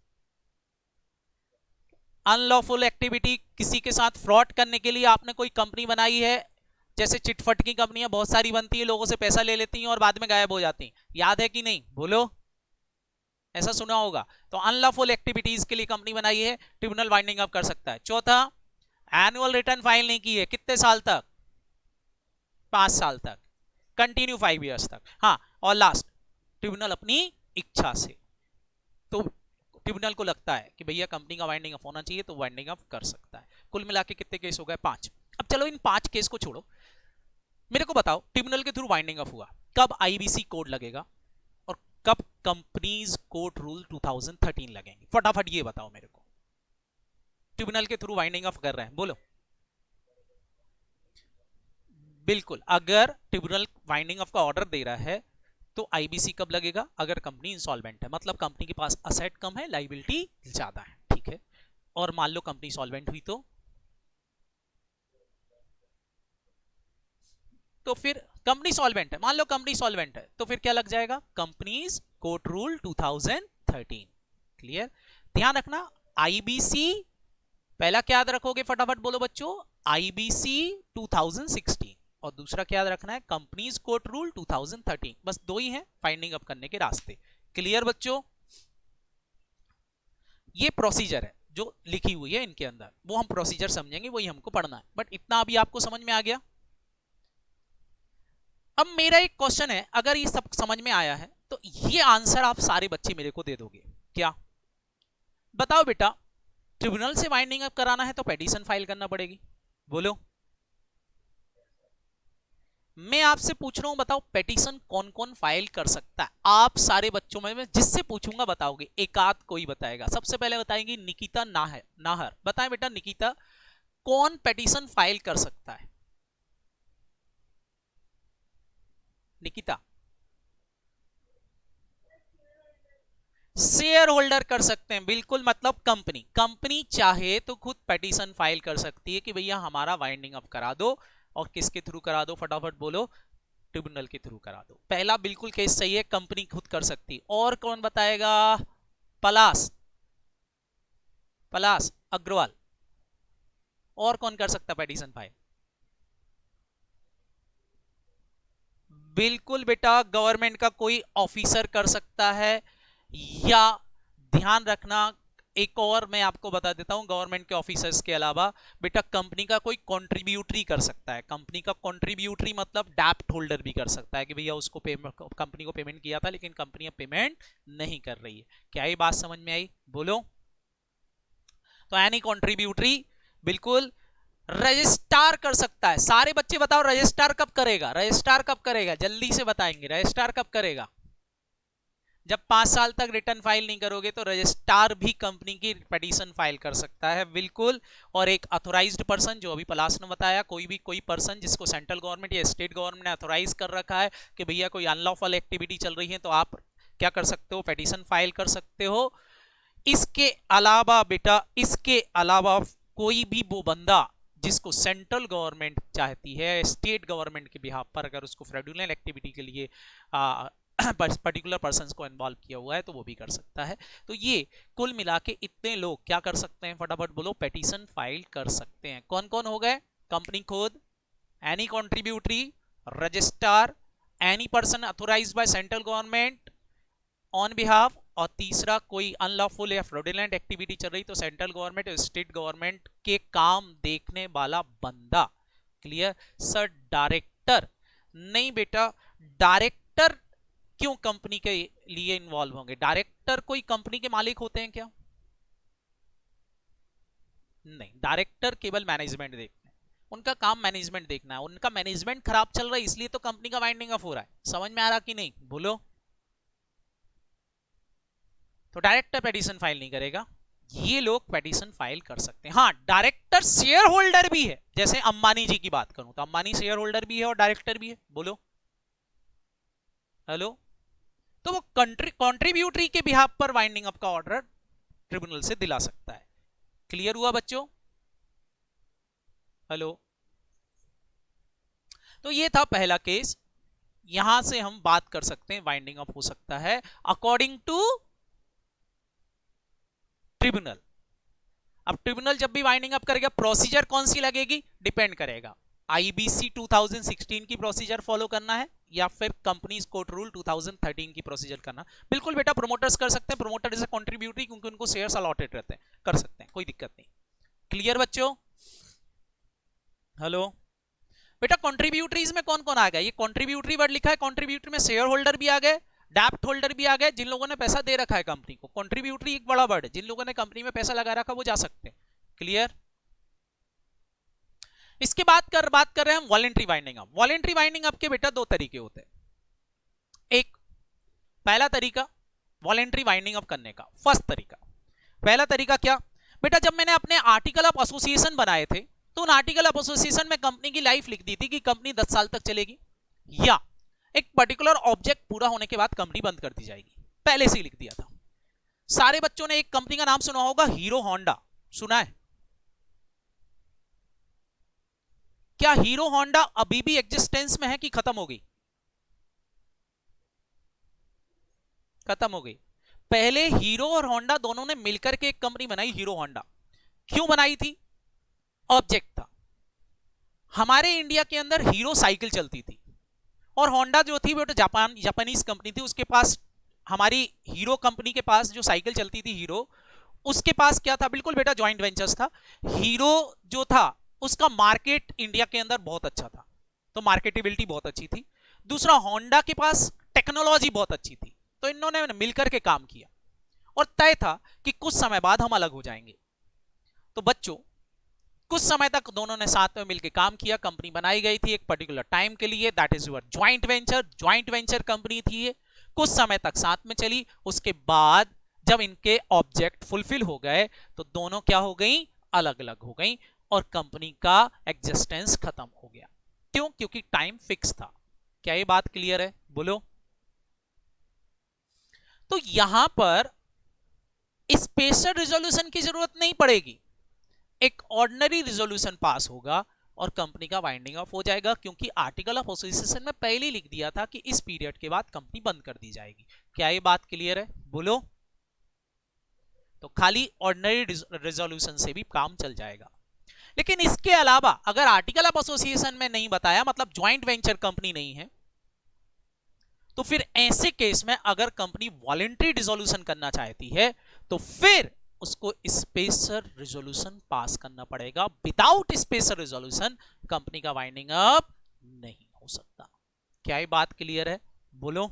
अनलॉफुल एक्टिविटी, किसी के साथ फ्रॉड करने के लिए आपने कोई कंपनी बनाई है, जैसे चिटफट की कंपनियां बहुत सारी बनती है, लोगों से पैसा ले लेती हैं और बाद में गायब हो जाती हैं। याद है कि नहीं? बोलो, ऐसा सुना होगा। तो अनलॉफुल एक्टिविटीज के लिए कंपनी बनाई है, ट्रिब्यूनल वाइंडिंग अप कर सकता है। चौथा, एनुअल रिटर्न फाइल नहीं की है, कितने साल तक? 5 साल तक, कंटिन्यू 5 इयर्स तक। हाँ, और लास्ट, ट्रिब्यूनल अपनी इच्छा से, तो ट्रिब्यूनल को लगता है कि भैया कंपनी का वाइंडिंग अप होना चाहिए, तो वाइंडिंग अप कर सकता है। कुल मिला के कितने केस हो गए? 5। अब चलो इन 5 केस को छोड़ो, मेरे को बताओ, ट्रिब्यूनल के थ्रू वाइंडिंग अप हुआ, कब आईबीसी कोड लगेगा और कब कंपनीज कोर्ट रूल 2013 लगेंगे? फटाफट ये बताओ मेरे को। ट्रिब्यूनल के थ्रू वाइंडिंग अप कर रहे हैं, बोलो। बिल्कुल, अगर ट्रिब्यूनल वाइंडिंग अप का ऑर्डर दे रहा है तो आईबीसी कब लगेगा? अगर कंपनी इंसॉल्वेंट है, मतलब कंपनी के पास असेट कम है, लायबिलिटी ज्यादा है, ठीक है। और मान लो कंपनी सॉल्वेंट हुई तो फिर कंपनी सॉल्वेंट है, मान लो कंपनी सॉल्वेंट है, तो फिर क्या लग जाएगा? Companies court rule 2013। क्लियर? ध्यान रखना, आईबीसी पहला क्या याद रखोगे, फटाफट बोलो बच्चों, आईबीसी 2016, और दूसरा क्या याद रखना है? Companies court rule 2013। बस दो ही हैं फाइंडिंग अप करने के रास्ते। क्लियर बच्चों? ये प्रोसीजर है जो लिखी हुई है इनके अंदर, वो हम प्रोसीजर समझेंगे, वही हमको पढ़ना है। बट इतना अभी आपको समझ में आ गया। अब मेरा एक क्वेश्चन है, अगर ये सब समझ में आया है तो ये आंसर आप सारे बच्चे मेरे को दे दोगे क्या? बताओ बेटा, ट्रिब्यूनल से वाइंडिंग अप कराना है तो पेटिशन फाइल करना पड़ेगी, बोलो। मैं आपसे पूछ रहा हूं, बताओ पेटिशन कौन कौन फाइल कर सकता है? आप सारे बच्चों में मैं जिससे पूछूंगा बताओगे, एक आध कोई बताएगा। सबसे पहले बताएंगी निकिता नाहर। बताएं बेटा, निकिता कौन पेटिशन फाइल कर सकता है? निकिता, शेयर होल्डर कर सकते हैं, बिल्कुल। मतलब कंपनी चाहे तो खुद पेटिशन फाइल कर सकती है कि भैया हमारा वाइंडिंग अप करा दो। और किसके थ्रू करा दो? फटाफट बोलो, ट्रिब्यूनल के थ्रू करा दो। पहला बिल्कुल केस सही है, कंपनी खुद कर सकती है। और कौन बताएगा? पलाश अग्रवाल। और कौन कर सकता पेटिशन फाइल? बिल्कुल बेटा, गवर्नमेंट का कोई ऑफिसर कर सकता है, या ध्यान रखना, एक और मैं आपको बता देता हूं, गवर्नमेंट के ऑफिसर्स के अलावा बेटा कंपनी का कोई कंट्रीब्यूटरी कर सकता है। कंपनी का कंट्रीब्यूटरी मतलब डेप्ट होल्डर भी कर सकता है कि भैया उसको कंपनी को पेमेंट किया था लेकिन कंपनी अब पेमेंट नहीं कर रही है। क्या ये बात समझ में आई? बोलो। तो एनी कंट्रीब्यूटरी, बिल्कुल। रजिस्ट्रार कर सकता है। सारे बच्चे बताओ, रजिस्ट्रार कब करेगा? रजिस्ट्रार कब करेगा? जल्दी से बताएंगे, रजिस्ट्रार कब करेगा? जब 5 साल तक रिटर्न फाइल नहीं करोगे तो रजिस्ट्रार भी कंपनी की पिटीशन फाइल कर सकता है, बिल्कुल। और एक अथोराइज्ड पर्सन, जो अभी पलाश ने बताया, कोई पर्सन जिसको सेंट्रल गवर्नमेंट या स्टेट गवर्नमेंट ने अथोराइज कर रखा है कि भैया कोई अनलॉफुल एक्टिविटी चल रही है, तो आप क्या कर सकते हो? पिटीशन फाइल कर सकते हो। इसके अलावा बेटा, इसके अलावा कोई भी वो बंदा जिसको सेंट्रल गवर्नमेंट चाहती है, स्टेट गवर्नमेंट के बिहाफ पर, अगर उसको फ्रॉडुलेंट एक्टिविटी के लिए पर्टिकुलर पर्सन को इन्वॉल्व किया हुआ है तो वो भी कर सकता है। तो ये कुल मिला के इतने लोग क्या कर सकते हैं? फटाफट बोलो, पिटीशन फाइल कर सकते हैं। कौन कौन हो गए? कंपनी खुद, any contributory, registrar, any person authorised by central government on behalf, और तीसरा कोई अनलॉफुल या फ्रॉडुलेंट एक्टिविटी चल रही तो सेंट्रल गवर्नमेंट और स्टेट गवर्नमेंट के काम देखने वाला बंदा। क्लियर? सर डायरेक्टर नहीं बेटा, डायरेक्टर क्यों कंपनी के लिए इन्वॉल्व होंगे? डायरेक्टर कोई कंपनी के मालिक होते हैं क्या? नहीं, डायरेक्टर केवल मैनेजमेंट देखते हैं, उनका काम मैनेजमेंट देखना है। उनका मैनेजमेंट खराब चल रहा है इसलिए तो कंपनी का वाइंडिंग अप हो रहा है। समझ में आ रहा कि नहीं? बोलो। तो डायरेक्टर पिटीशन फाइल नहीं करेगा, ये लोग पिटीशन फाइल कर सकते हैं। हाँ, डायरेक्टर शेयर होल्डर भी है, जैसे अंबानी जी की बात करूं तो अंबानी शेयर होल्डर भी है और डायरेक्टर भी है। बोलो, हेलो। तो वो कंट्रीब्यूटरी के बिहाफ पर वाइंडिंग अप का ऑर्डर ट्रिब्यूनल से दिला सकता है। क्लियर हुआ बच्चों? हेलो। तो ये था पहला केस। यहां से हम बात कर सकते हैं, वाइंडिंग अप हो सकता है अकॉर्डिंग टू ट्रिब्यूनल। अब ट्रिब्यूनल जब भी वाइंडिंग अप करेगा, प्रोसीजर कौन सी लगेगी? डिपेंड करेगा, आईबीसी 2016 की प्रोसीजर फॉलो करना है या फिर कंपनीज कोर्ट रूल 2013 की प्रोसीजर करना। बिल्कुल बेटा, प्रोमोटर्स कर सकते हैं, प्रोमोटर इज अ कंट्रीब्यूटरी क्योंकि उनको शेयर्स अलॉटेड रहते हैं, कर सकते हैं, कोई दिक्कत नहीं। क्लियर बच्चों? हेलो बेटा, कंट्रीब्यूटरीज में कौन कौन आ गया? ये कंट्रीब्यूटरी वर्ड लिखा है, कंट्रीब्यूटरी में शेयर होल्डर भी आ गए, डेप्ट होल्डर भी आ गए, जिन लोगों ने पैसा दे रखा है कंपनी को। कंट्रीब्यूटरी एक बड़ा वर्ड है, जिन लोगों ने कंपनी में पैसा लगा रखा वो जा सकते हैं। क्लियर? इसके बात कर रहे हैं हम voluntary winding up. Voluntary winding up के बेटा दो तरीके होते हैं। एक पहला तरीका वॉलेंट्री वाइंडिंग अप करने का, फर्स्ट तरीका, पहला तरीका क्या बेटा, जब मैंने अपने आर्टिकल ऑफ एसोसिएशन बनाए थे तो उन आर्टिकल ऑफ एसोसिएशन में कंपनी की लाइफ लिख दी थी कि कंपनी 10 साल तक चलेगी, या एक पर्टिकुलर ऑब्जेक्ट पूरा होने के बाद कंपनी बंद कर दी जाएगी, पहले से ही लिख दिया था। सारे बच्चों ने एक कंपनी का नाम सुना होगा, हीरो होंडा, सुना है क्या? हीरो होंडा अभी भी एग्जिस्टेंस में है कि खत्म हो गई? खत्म हो गई। पहले हीरो और होंडा दोनों ने मिलकर के एक कंपनी बनाई, हीरो होंडा। क्यों बनाई थी? ऑब्जेक्ट था। हमारे इंडिया के अंदर हीरो साइकिल चलती थी और होंडा जो थी वो तो जापानीज कंपनी थी, उसके पास, हमारी हीरो कंपनी के पास जो साइकिल चलती थी हीरो, उसके पास क्या था? बिल्कुल बेटा जॉइंट वेंचर्स था। हीरो जो था उसका मार्केट इंडिया के अंदर बहुत अच्छा था, तो मार्केटेबिलिटी बहुत अच्छी थी। दूसरा, होंडा के पास टेक्नोलॉजी बहुत अच्छी थी, तो इन्होंने मिलकर के काम किया और तय था कि कुछ समय बाद हम अलग हो जाएंगे। तो बच्चों, कुछ समय तक दोनों ने साथ में मिलकर काम किया, कंपनी बनाई गई थी एक पर्टिकुलर टाइम के लिए, that is your joint venture. Joint venture company थी ये, कुछ समय तक साथ में चली। उसके बाद जब इनके ऑब्जेक्ट फुलफिल हो गए तो दोनों क्या हो गई? अलग अलग हो गई और कंपनी का एग्जिस्टेंस खत्म हो गया। क्यों? क्योंकि टाइम फिक्स था। क्या ये बात क्लियर है? बोलो। तो यहां पर स्पेशल रिजोल्यूशन की जरूरत नहीं पड़ेगी, एक ऑर्डिनरी रिजोल्यूशन पास होगा और कंपनी का वाइंडिंग ऑफ हो जाएगा, क्योंकि आर्टिकल ऑफ एसोसिएशन में पहले ही लिख दिया था कि इस पीरियड के बाद कंपनी बंद कर दी जाएगी। क्या ये बात क्लियर है? बोलो। तो खाली ऑर्डिनरी रिजोल्यूशन से भी काम चल जाएगा। लेकिन इसके अलावा अगर आर्टिकल ऑफ एसोसिएशन में नहीं बताया, मतलब ज्वाइंट वेंचर कंपनी नहीं है, तो फिर ऐसे केस में अगर कंपनी वॉलंटरी डिसोल्यूशन करना चाहती है तो फिर उसको स्पेशल रिजोल्यूशन पास करना पड़ेगा। विदाउट स्पेशल रिजोल्यूशन कंपनी का वाइंडिंग अप नहीं हो सकता। क्या ये बात क्लियर है? बोलो।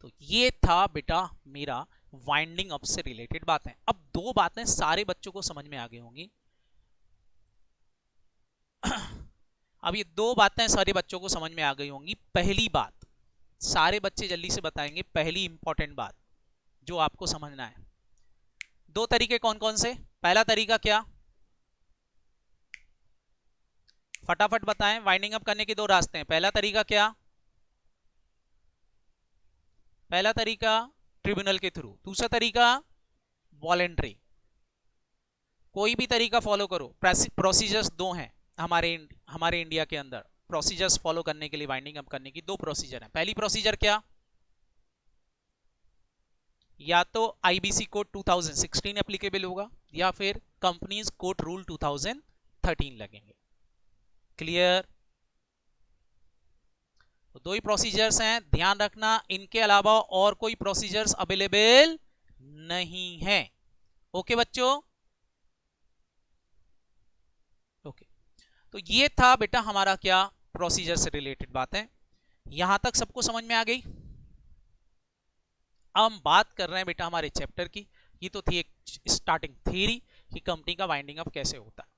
तो ये था बेटा मेरा वाइंडिंग अप से रिलेटेड बातें। अब दो बातें सारे बच्चों को समझ में आ गई होंगी। अब ये दो बातें सारे बच्चों को समझ में आ गई होंगी। पहली बात, सारे बच्चे जल्दी से बताएंगे, पहली इंपॉर्टेंट बात जो आपको समझना है। दो तरीके कौन कौन से? पहला तरीका क्या? फटाफट बताएं। वाइंडिंग अप करने के दो रास्ते हैं। पहला तरीका क्या? पहला तरीका ट्रिब्यूनल के थ्रू, दूसरा तरीका वॉलेंट्री। कोई भी तरीका फॉलो करो, प्रोसीजर्स दो हैं हमारे इंडिया के अंदर। प्रोसीजर्स फॉलो करने के लिए, वाइंडिंग अप करने की दो प्रोसीजर हैं। पहली प्रोसीजर क्या? या तो आईबीसी कोड 2016 एप्लीकेबल होगा या फिर कंपनीज कोड रूल 2013 लगेंगे। क्लियर? तो दो ही प्रोसीजर्स हैं, ध्यान रखना। इनके अलावा और कोई प्रोसीजर्स अवेलेबल नहीं है। ओके बच्चों? ओके। तो ये था बेटा हमारा क्या, प्रोसीजर से रिलेटेड बातें। यहां तक सबको समझ में आ गई? अब हम बात कर रहे हैं बेटा हमारे चैप्टर की। ये तो थी एक स्टार्टिंग थ्योरी कि कंपनी का वाइंडिंग अप कैसे होता है।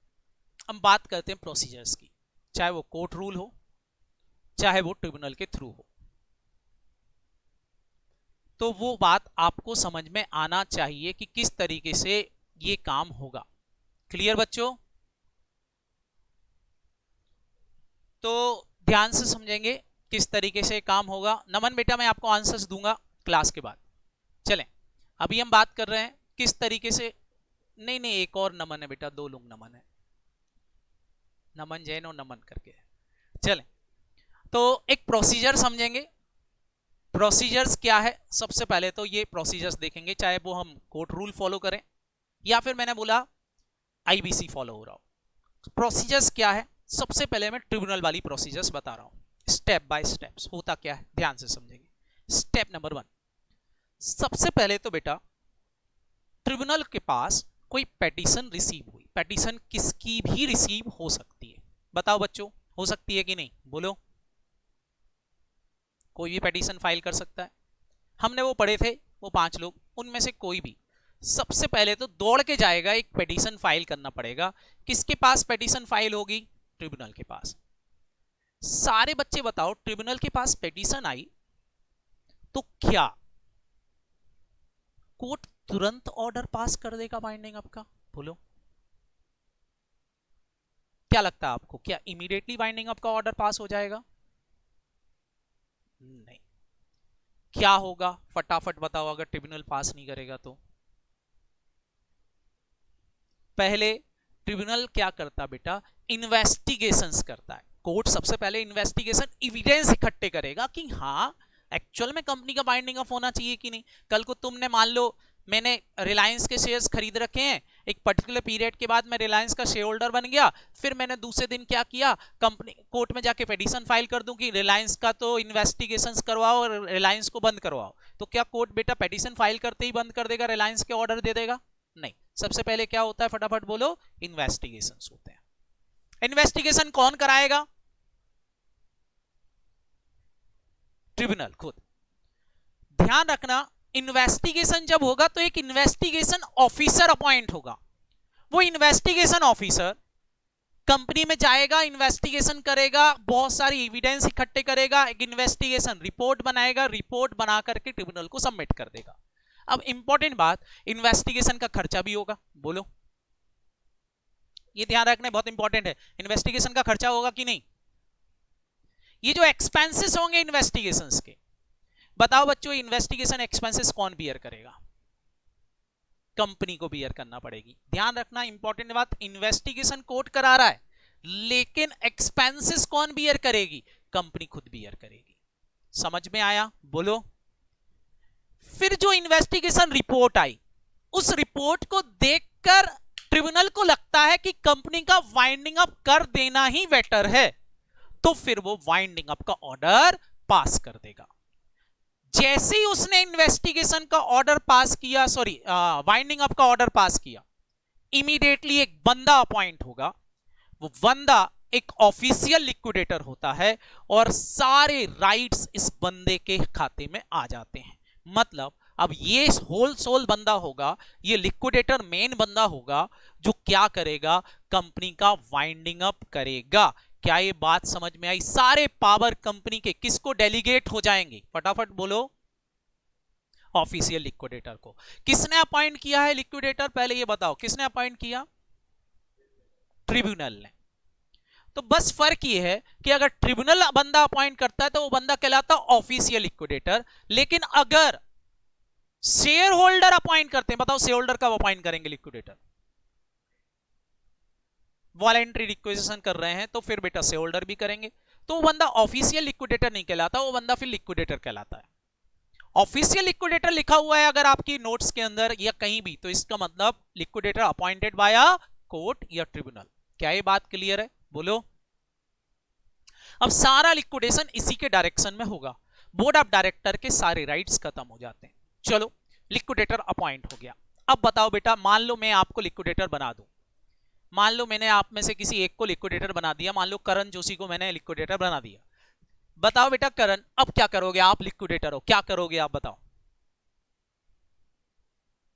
हम बात करते हैं प्रोसीजर्स की, चाहे वो कोर्ट रूल हो चाहे वो ट्रिब्यूनल के थ्रू हो। तो वो बात आपको समझ में आना चाहिए कि किस तरीके से ये काम होगा। क्लियर बच्चों? तो ध्यान से समझेंगे किस तरीके से काम होगा। नमन बेटा मैं आपको आंसर्स दूंगा क्लास के बाद। चलें, अभी हम बात कर रहे हैं किस तरीके से। नहीं नहीं, एक और नमन है बेटा, दो लोग नमन है, नमन जैन और नमन करके। चलें, तो एक प्रोसीजर समझेंगे। प्रोसीजर्स क्या है? सबसे पहले तो ये प्रोसीजर्स देखेंगे, चाहे वो हम कोर्ट रूल फॉलो करें या फिर मैंने बोला आईबीसी फॉलो हो रहा हो। प्रोसीजर्स क्या है? सबसे पहले मैं ट्रिब्यूनल वाली प्रोसीजर्स बता रहा हूं, स्टेप बाय स्टेप्स होता क्या है, ध्यान से समझेंगे। स्टेप नंबर 1, सबसे पहले तो बेटा ट्रिब्यूनल के पास कोई पेटिशन रिसीव हुई। पेटिशन किसकी भी रिसीव हो सकती है, बताओ बच्चों, हो सकती है कि नहीं? बोलो। कोई भी पेटिशन फाइल कर सकता है। हमने वो पढ़े थे वो 5 लोग, उनमें से कोई भी। सबसे पहले तो दौड़ के जाएगा, एक पिटीशन फाइल करना पड़ेगा। किसके पास पिटीशन फाइल होगी? ट्रिब्यूनल के पास। सारे बच्चे बताओ, ट्रिब्यूनल के पास पिटीशन आई तो क्या कोर्ट तुरंत ऑर्डर पास कर देगा बाइंडिंग अप का? बोलो, क्या लगता है आपको, क्या इमीडिएटली बाइंडिंग अप का ऑर्डर पास हो जाएगा? नहीं। क्या होगा फटाफट बताओ, अगर ट्रिब्यूनल पास नहीं करेगा तो? पहले ट्रिब्यूनल क्या करता बेटा? इन्वेस्टिगेशंस करता है। कोर्ट सबसे पहले इन्वेस्टिगेशन एविडेंस इकट्ठे करेगा कि हाँ एक्चुअल में कंपनी का बाइंडिंग अप होना चाहिए कि नहीं। कल को तुमने मान लो मैंने रिलायंस के शेयर्स खरीद रखे हैं, एक पर्टिकुलर पीरियड के बाद मैं रिलायंस का शेयर होल्डर बन गया, फिर मैंने दूसरे दिन क्या किया, कंपनी कोर्ट में जाके पिटीशन फाइल कर दूं कि रिलायंस का तो इन्वेस्टिगेशंस करवाओ और रिलायंस को बंद करवाओ। तो क्या कोर्ट बेटा पिटीशन फाइल करते ही बंद कर देगा, रिलायंस के ऑर्डर दे देगा? नहीं। सबसे पहले क्या होता है, फटाफट बोलो, इन्वेस्टिगेशंस होते हैं। इन्वेस्टिगेशन कौन कराएगा? ट्रिब्यूनल खुद। ध्यान रखना, इन्वेस्टिगेशन जब होगा तो एक इन्वेस्टिगेशन ऑफिसर अपॉइंट होगा। वो इन्वेस्टिगेशन ऑफिसर कंपनी में जाएगा, इन्वेस्टिगेशन करेगा, बहुत सारी एविडेंस इकट्ठे करेगा, एक इन्वेस्टिगेशन रिपोर्ट बनाएगा, रिपोर्ट बना करके ट्रिब्यूनल को सबमिट कर देगा। अब इंपॉर्टेंट बात, इन्वेस्टिगेशन का खर्चा भी होगा। बोलो, ये ध्यान रखना बहुत इंपॉर्टेंट है, इन्वेस्टिगेशन का खर्चा होगा कि नहीं? ये जो एक्सपेंसेस होंगे इन्वेस्टिगेशंस के, बताओ बच्चों, इन्वेस्टिगेशन एक्सपेंसेस कौन बियर करेगा? कंपनी को बियर करना पड़ेगी। ध्यान रखना इंपॉर्टेंट बात, इन्वेस्टिगेशन कोर्ट करा रहा है लेकिन एक्सपेंसेस कौन बियर करेगी? कंपनी खुद बियर करेगी। समझ में आया? बोलो। फिर जो इन्वेस्टिगेशन रिपोर्ट आई, उस रिपोर्ट को देखकर ट्रिब्यूनल को लगता है कि कंपनी का वाइंडिंग अप कर देना ही बेटर है, तो फिर वो वाइंडिंग अप का ऑर्डर पास कर देगा। जैसे ही उसने इन्वेस्टिगेशन का ऑर्डर पास किया, सॉरी वाइंडिंग अप का ऑर्डर पास किया, इमीडिएटली एक बंदा अपॉइंट होगा। वो बंदा एक ऑफिशियल लिक्विडेटर होता है और सारे राइट्स इस बंदे के खाते में आ जाते हैं। मतलब अब ये होल सोल बंदा होगा, ये लिक्विडेटर मेन बंदा होगा जो क्या करेगा, कंपनी का वाइंडिंग अप करेगा। क्या ये बात समझ में आई? सारे पावर कंपनी के किसको डेलीगेट हो जाएंगे? फटाफट बोलो, ऑफिशियल लिक्विडेटर को। किसने अपॉइंट किया है लिक्विडेटर? पहले ये बताओ, किसने अपॉइंट किया? ट्रिब्यूनल ने। तो बस फर्क ये है कि अगर ट्रिब्यूनल बंदा अपॉइंट करता है तो वो बंदा कहलाता ऑफिशियल लिक्विडेटर, लेकिन अगर शेयर होल्डर अपॉइंट करते हैं, बताओ शेयर होल्डर कब अपॉइंट करेंगे लिक्विडेटर? वॉलेंट्री रिक्वेजिशन कर रहे हैं तो फिर बेटा शेयर होल्डर भी करेंगे, तो वो बंदा ऑफिशियल लिक्विडेटर नहीं कहलाता, वो बंदा फिर लिक्विडेटर कहलाता है। ऑफिशियल लिक्विडेटर लिखा हुआ है अगर आपकी नोट्स के अंदर या कहीं भी, तो इसका मतलब liquidator appointed by a court या ट्रिब्यूनल। क्या ये बात क्लियर है? बोलो। अब सारा लिक्विडेशन इसी के डायरेक्शन में होगा, बोर्ड ऑफ डायरेक्टर के सारे राइट्स खत्म हो जाते हैं। चलो, लिक्विडेटर अपॉइंट हो गया। अब बताओ बेटा, मान लो मैं आपको लिक्विडेटर बना दूं, मान लो मैंने आप में से किसी एक को लिक्विडेटर बना दिया, मान लो करण जोशी को मैंने लिक्विडेटर बना दिया। बताओ बेटा करण, अब क्या करोगे? आप लिक्विडेटर हो, क्या करोगे आप बताओ?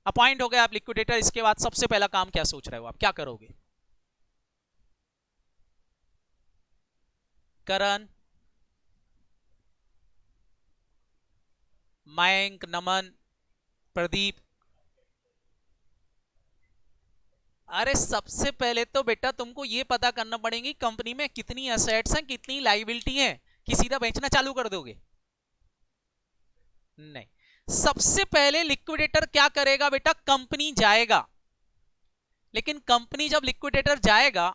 अपॉइंट हो गए आप लिक्विडेटर, इसके बाद सबसे पहला काम क्या सोच रहे हो आप, क्या करोगे? करण, मयंक, नमन, प्रदीप। अरे सबसे पहले तो बेटा तुमको ये पता करना पड़ेगी कंपनी में कितनी एसेट्स हैं, कितनी लायबिलिटी है। कि सीधा बेचना चालू कर दोगे? नहीं, सबसे पहले लिक्विडेटर क्या करेगा बेटा? कंपनी जाएगा, लेकिन कंपनी जब लिक्विडेटर जाएगा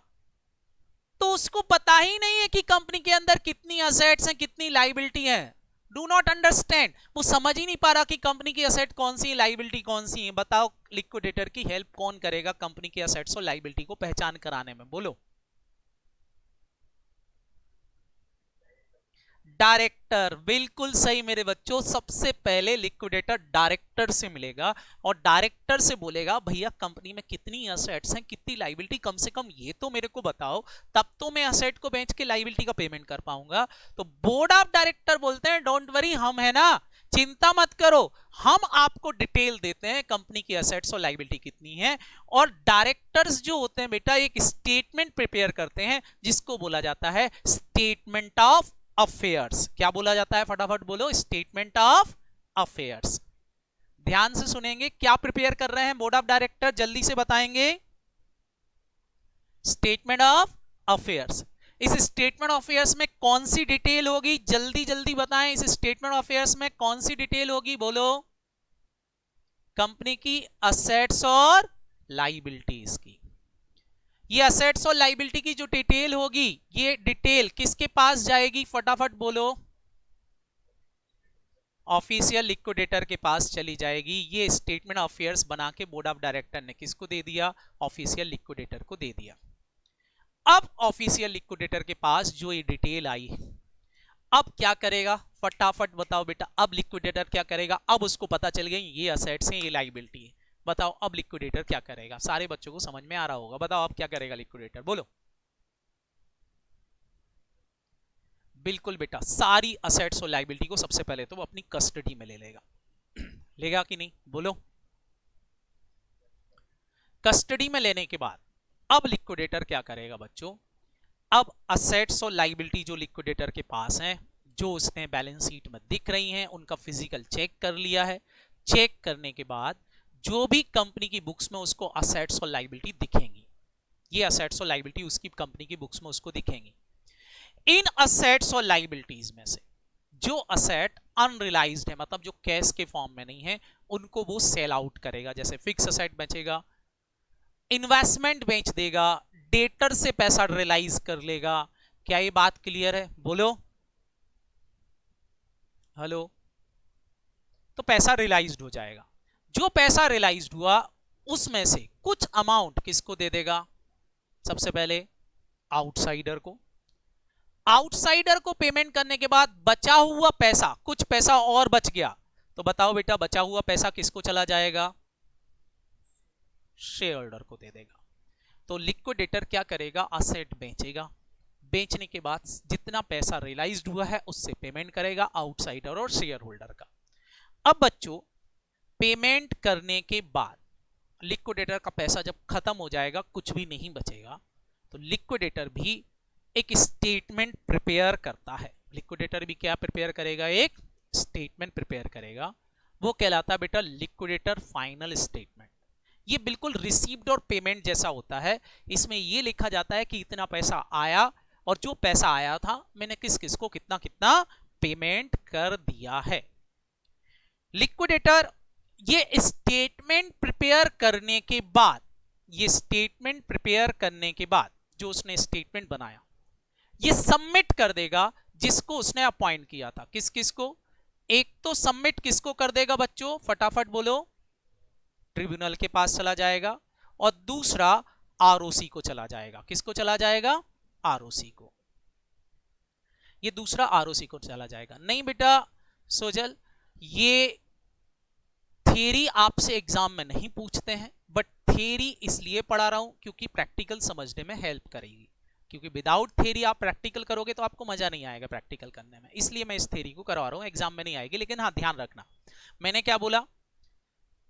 तो उसको पता ही नहीं है कि कंपनी के अंदर कितनी एसेट्स हैं, कितनी लायबिलिटी है। डू नॉट अंडरस्टैंड, वो समझ ही नहीं पा रहा कि कंपनी की एसेट कौन सी है, लायबिलिटी कौन सी है। बताओ, लिक्विडेटर की हेल्प कौन करेगा कंपनी की एसेट्स और लायबिलिटी को पहचान कराने में? बोलो। डायरेक्टर, बिल्कुल सही मेरे बच्चों। सबसे पहले लिक्विडेटर डायरेक्टर से मिलेगा और डायरेक्टर से बोलेगा भैया कंपनी में कितनी एसेट्स हैं, कितनी लायबिलिटी, कम से कम ये तो मेरे को बताओ, तब तो मैं एसेट को बेच के लायबिलिटी का पेमेंट कर पाऊंगा। तो बोर्ड ऑफ डायरेक्टर बोलते हैं डोंट वरी, हम है ना, चिंता मत करो, हम आपको डिटेल देते हैं कंपनी की एसेट्स और लायबिलिटी कितनी है। और डायरेक्टर्स जो होते हैं बेटा एक स्टेटमेंट प्रिपेयर करते हैं जिसको बोला जाता है स्टेटमेंट ऑफ अफेयर्स। क्या बोला जाता है, फटाफट बोलो, स्टेटमेंट ऑफ अफेयर्स। ध्यान से सुनेंगे, क्या प्रिपेयर कर रहे हैं बोर्ड ऑफ डायरेक्टर, जल्दी से बताएंगे। Statement of affairs. इस स्टेटमेंट ऑफ अफेयर्स में कौन सी डिटेल होगी, जल्दी जल्दी बताएं, इस स्टेटमेंट ऑफ अफेयर्स में कौन सी डिटेल होगी, बोलो। कंपनी की असेट्स और लायबिलिटीज की। ये असेट्स और लायबिलिटी की जो डिटेल होगी, ये डिटेल किसके पास जाएगी, फटाफट बोलो। ऑफिशियल लिक्विडेटर के पास चली जाएगी। ये स्टेटमेंट ऑफ अफेयर्स बना के बोर्ड ऑफ डायरेक्टर ने किसको दे दिया, ऑफिशियल लिक्विडेटर को दे दिया। अब ऑफिशियल लिक्विडेटर के पास जो ये डिटेल आई, अब क्या करेगा, फटाफट बताओ बेटा। अब लिक्विडेटर क्या करेगा, अब उसको पता चल गई ये असेट्स हैं, ये लायबिलिटी है। बताओ अब लिक्विडेटर क्या करेगा, सारे बच्चों को समझ में आ रहा होगा। बताओ अब क्या करेगा लिक्विडेटर, बोलो। बिल्कुल बेटा, सारी असेट्स और लायबिलिटी को सबसे पहले तो वो अपनी कस्टडी में ले लेगा। लेगा कि नहीं, बोलो। कस्टडी में लेने के बाद अब लिक्विडेटर क्या करेगा बच्चों, अब असेट्स और लायबिलिटी जो लिक्विडेटर के पास हैं, जो उसने बैलेंस शीट में दिख रही हैं, उनका फिजिकल चेक कर लिया है। चेक करने के बाद जो भी कंपनी की बुक्स में उसको असेट्स और लायबिलिटी दिखेंगी, ये असेट्स और लायबिलिटी उसकी कंपनी की बुक्स में उसको दिखेंगी। इन असेट्स और लायबिलिटीज में से जो असेट अनरियलाइज्ड है, मतलब जो कैश के फॉर्म में नहीं है, उनको वो सेल आउट करेगा। जैसे फिक्स असेट बेचेगा, इन्वेस्टमेंट बेच देगा, डेटर से पैसा रियलाइज कर लेगा। क्या ये बात क्लियर है, बोलो। हेलो। तो पैसा रियलाइज्ड हो जाएगा। जो पैसा रियलाइज्ड हुआ उसमें से कुछ अमाउंट किसको दे देगा, सबसे पहले आउटसाइडर को। आउटसाइडर को पेमेंट करने के बाद बचा हुआ पैसा, कुछ पैसा और बच गया, तो बताओ बेटा बचा हुआ पैसा किसको चला जाएगा, शेयर होल्डर को दे देगा। तो लिक्विडेटर क्या करेगा, असेट बेचेगा। बेचने के बाद जितना पैसा रियलाइज्ड हुआ है उससे पेमेंट करेगा आउटसाइडर और शेयर होल्डर का। अब बच्चों पेमेंट करने के बाद लिक्विडेटर का पैसा जब खत्म हो जाएगा, कुछ भी नहीं बचेगा, तो लिक्विडेटर भी एक स्टेटमेंट प्रिपेयर करता है। लिक्विडेटर भी क्या प्रिपेयर करेगा, एक स्टेटमेंट प्रिपेयर करेगा। वो कहलाता है बेटा लिक्विडेटर फाइनल स्टेटमेंट। ये बिल्कुल रिसीव्ड और पेमेंट जैसा होता है। इसमें ये लिखा जाता है कि इतना पैसा आया और जो पैसा आया था मैंने किस किस को कितना कितना पेमेंट कर दिया है। लिक्विडेटर ये स्टेटमेंट प्रिपेयर करने के बाद, ये स्टेटमेंट प्रिपेयर करने के बाद जो उसने स्टेटमेंट बनाया ये सबमिट कर देगा जिसको उसने अपॉइंट किया था। किस किस को, एक तो सबमिट किसको कर देगा बच्चों, फटाफट बोलो, ट्रिब्यूनल के पास चला जाएगा, और दूसरा आरओसी को चला जाएगा। किसको चला जाएगा, आरओसी को। ये दूसरा आरओसी को चला जाएगा। नहीं बेटा सोजल, ये थियरी आपसे एग्जाम में नहीं पूछते हैं, बट थियरी इसलिए पढ़ा रहा हूं क्योंकि प्रैक्टिकल समझने में हेल्प करेगी। क्योंकि विदाउट थ्योरी आप प्रैक्टिकल करोगे तो आपको मजा नहीं आएगा प्रैक्टिकल करने में, इसलिए मैं इस थ्योरी को करवा रहा हूं। एग्जाम में नहीं आएगी, लेकिन हाँ ध्यान रखना मैंने क्या बोला,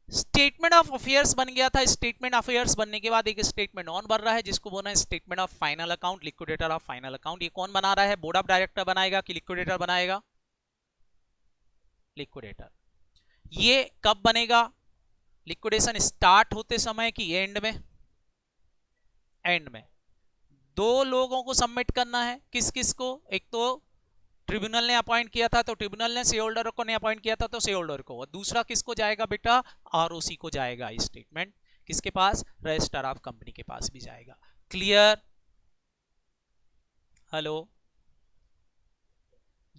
स्टेटमेंट ऑफ अफेयर्स बन गया था। स्टेटमेंट ऑफ अफेयर्स बनने के बाद एक स्टेटमेंट ऑन बन रहा है जिसको बोलना है statement of final account, liquidator of final account. ये कौन बना रहा है, बोर्ड ऑफ डायरेक्टर बनाएगा कि लिक्विडेटर बनाएगा, लिक्विडेटर। ये कब बनेगा, लिक्विडेशन स्टार्ट होते समय की एंड में, एंड में। दो लोगों को सबमिट करना है, किस किस को, एक तो ट्रिब्यूनल ने अपॉइंट किया था तो ट्रिब्यूनल ने, शेयर होल्डर को ने अपॉइंट किया था तो शेयर होल्डर को, और दूसरा किसको जाएगा बेटा, आरओसी को जाएगा। स्टेटमेंट किसके पास, रजिस्ट्रार ऑफ कंपनी के पास भी जाएगा। Clear, hello.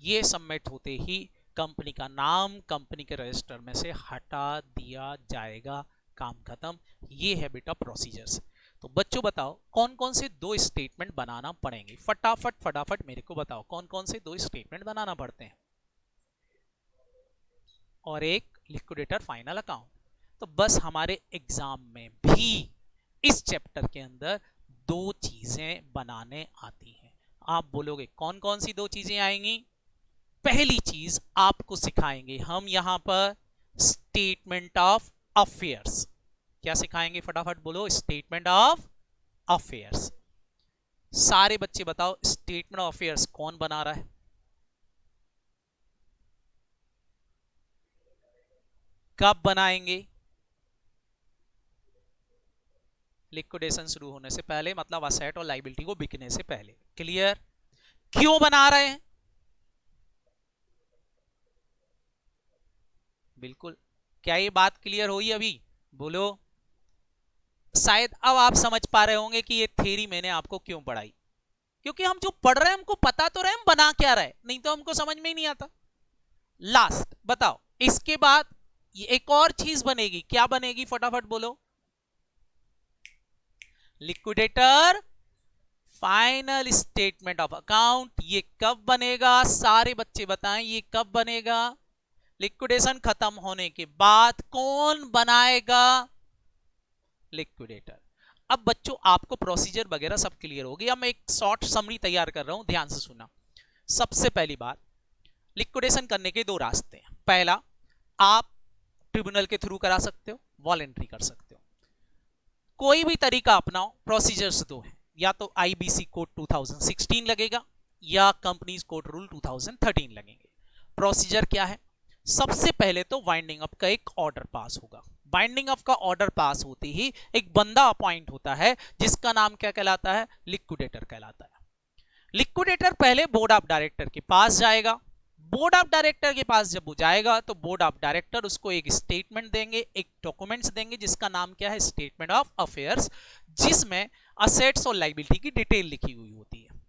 ये सबमिट होते ही कंपनी का नाम कंपनी के रजिस्टर में से हटा दिया जाएगा, काम खत्म। ये है बेटा प्रोसीजर्स। तो बच्चों बताओ कौन कौन से दो स्टेटमेंट बनाना पड़ेंगे, फटाफट फटाफट मेरे को बताओ कौन कौन से दो स्टेटमेंट बनाना पड़ते हैं, और एक लिक्विडेटर फाइनल अकाउंट। तो बस हमारे एग्जाम में भी इस चैप्टर के अंदर दो चीजें बनाने आती हैं। आप बोलोगे कौन कौन सी दो चीजें आएंगी, पहली चीज आपको सिखाएंगे हम यहां पर स्टेटमेंट ऑफ अफेयर्स। क्या सिखाएंगे फटाफट बोलो, स्टेटमेंट ऑफ अफेयर्स। सारे बच्चे बताओ स्टेटमेंट ऑफ अफेयर्स कौन बना रहा है? कब बनाएंगे? लिक्विडेशन शुरू होने से पहले, मतलब असेट और लायबिलिटी को बिकने से पहले। क्लियर? क्यों बना रहे हैं? बिल्कुल। क्या ये बात क्लियर हुई अभी? बोलो। शायद अब आप समझ पा रहे होंगे कि ये थ्योरी मैंने आपको क्यों पढ़ाई, क्योंकि हम जो पढ़ रहे हैं हमको पता तो रहे हम बना क्या रहे, नहीं तो हमको समझ में ही नहीं आता। लास्ट बताओ, इसके बाद ये एक और चीज बनेगी। क्या बनेगी फटाफट बोलो? Liquidator final statement of account. ये कब बनेगा? सारे बच्चे बताएं ये कब बनेगा? लिक्विडेशन खत्म होने के बाद। कौन बनाएगा? लिक्विडेटर। अब बच्चों आपको प्रोसीजर वगैरह सब क्लियर होगी। अब मैं एक शॉर्ट समरी तैयार कर रहा हूं, ध्यान से सुना। सबसे पहली बात, लिक्विडेशन करने के दो रास्ते हैं। पहला, आप ट्रिब्यूनल के थ्रू करा सकते हो, वॉलेंट्री कर सकते हो। कोई भी तरीका अपनाओ, प्रोसीजर्स दो हैं। या तो आईबीसी कोड 2016 लगेगा या कंपनीज कोड रूल 2013 लगेंगे। प्रोसीजर क्या है? सबसे पहले तो वाइंडिंग अप का एक ऑर्डर पास होगा। बाइंडिंग अप का ऑर्डर पास होते ही एक बंदा अपॉइंट होता है जिसका नाम क्या कहलाता है? लिक्विडेटर कहलाता है। लिक्विडेटर पहले बोर्ड ऑफ डायरेक्टर के पास जाएगा। बोर्ड ऑफ डायरेक्टर के पास जब वो जाएगा तो बोर्ड ऑफ डायरेक्टर उसको एक स्टेटमेंट देंगे, एक डॉक्यूमेंट्स देंगे जिसका नाम क्या है? स्टेटमेंट ऑफ अफेयर्स, जिसमें असेट्स और लायबिलिटी की डिटेल लिखी हुई होती है।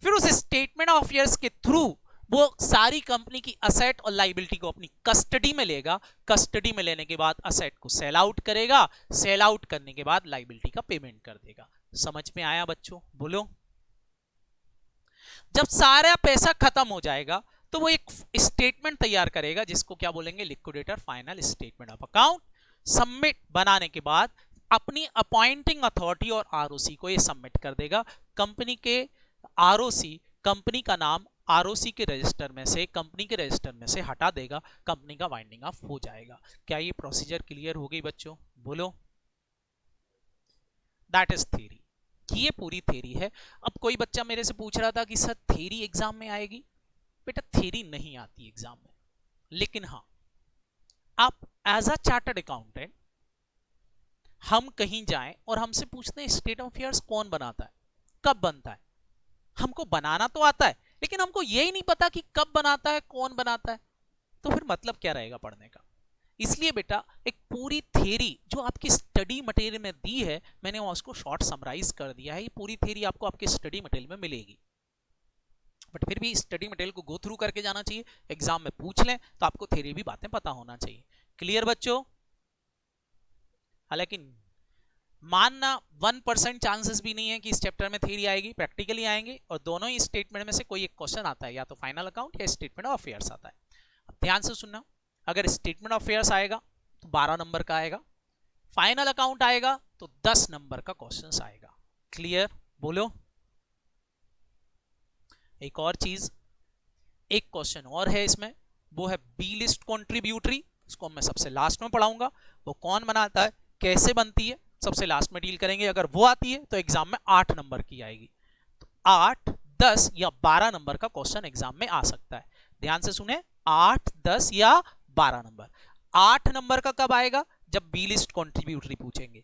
फिर उस स्टेटमेंट ऑफ अफेयर्स के थ्रू वो सारी कंपनी की असेट और लायबिलिटी को अपनी कस्टडी में लेगा। कस्टडी में लेने के बाद असेट को सेल आउट करेगा। सेल आउट करने के बाद लायबिलिटी का पेमेंट कर देगा। समझ में आया बच्चों? बोलो। जब सारा पैसा खत्म हो जाएगा तो वो एक स्टेटमेंट तैयार करेगा जिसको क्या बोलेंगे? Liquidator final statement of account. Submit बनाने के बाद अपनी अपॉइंटिंग अथॉरिटी और आरओसी को ये सबमिट कर देगा। कंपनी के आरओसी कंपनी का नाम आरओसी के रजिस्टर में से, कंपनी के रजिस्टर में से हटा देगा। कंपनी का वाइंडिंग ऑफ हो जाएगा। क्या ये प्रोसीजर क्लियर हो गई बच्चों? बोलो। That is theory. ये पूरी थ्योरी है। अब कोई बच्चा मेरे से पूछ रहा था कि सर थ्योरी एग्जाम में आएगी? बेटा थ्योरी नहीं आती एग्जाम में, लेकिन हाँ, आप एज अ चार्टर्ड अकाउंटेंट हम कहीं जाएं और हमसे पूछते हैं स्टेट ऑफ अफेयर्स कौन बनाता है, कब बनता है। हमको बनाना तो आता है, लेकिन हमको यही नहीं पता कि कब बनाता है, कौन बनाता है। तो फिर मतलब क्या रहेगा पढ़ने का? इसलिए बेटा एक पूरी थ्योरी जो आपकी स्टडी मटेरियल में दी है, मैंने उसको शॉर्ट समराइज कर दिया है। ये पूरी थ्योरी आपको आपके स्टडी मटेरियल में मिलेगी, बट फिर भी स्टडी मटेरियल को गो थ्रू करके जाना चाहिए। एग्जाम में पूछ लें तो आपको थ्योरी भी बातें पता होना चाहिए। क्लियर बच्चों? हालांकि मानना 1% चांसेस भी नहीं है कि इस चैप्टर में थ्योरी आएगी, प्रैक्टिकली आएंगे। और दोनों ही स्टेटमेंट में से कोई एक क्वेश्चन आता है, या तो फाइनल अकाउंट या स्टेटमेंट ऑफ अफेयर्स आता है। अब ध्यान से सुनना, अगर स्टेटमेंट ऑफ अफेयर्स आएगा तो 12 नंबर का आएगा, फाइनल अकाउंट आएगा तो 10 नंबर का क्वेश्चन आएगा। क्लियर? बोलो। एक और चीज, एक क्वेश्चन और है इसमें, वो है बी लिस्ट कॉन्ट्रीब्यूटरी। इसको मैं सबसे लास्ट में पढ़ाऊंगा। वो कौन बनाता है, कैसे बनती है, सबसे लास्ट में डील करेंगे। अगर वो आती है तो एग्जाम में 8 नंबर की आएगी। तो 8, 10 या 12 नंबर का क्वेश्चन एग्जाम में आ सकता है। ध्यान से सुने, 8, 10 या 12 नंबर। 8 नंबर का कब आएगा? जब बी लिस्ट कॉन्ट्रीब्यूटरी पूछेंगे।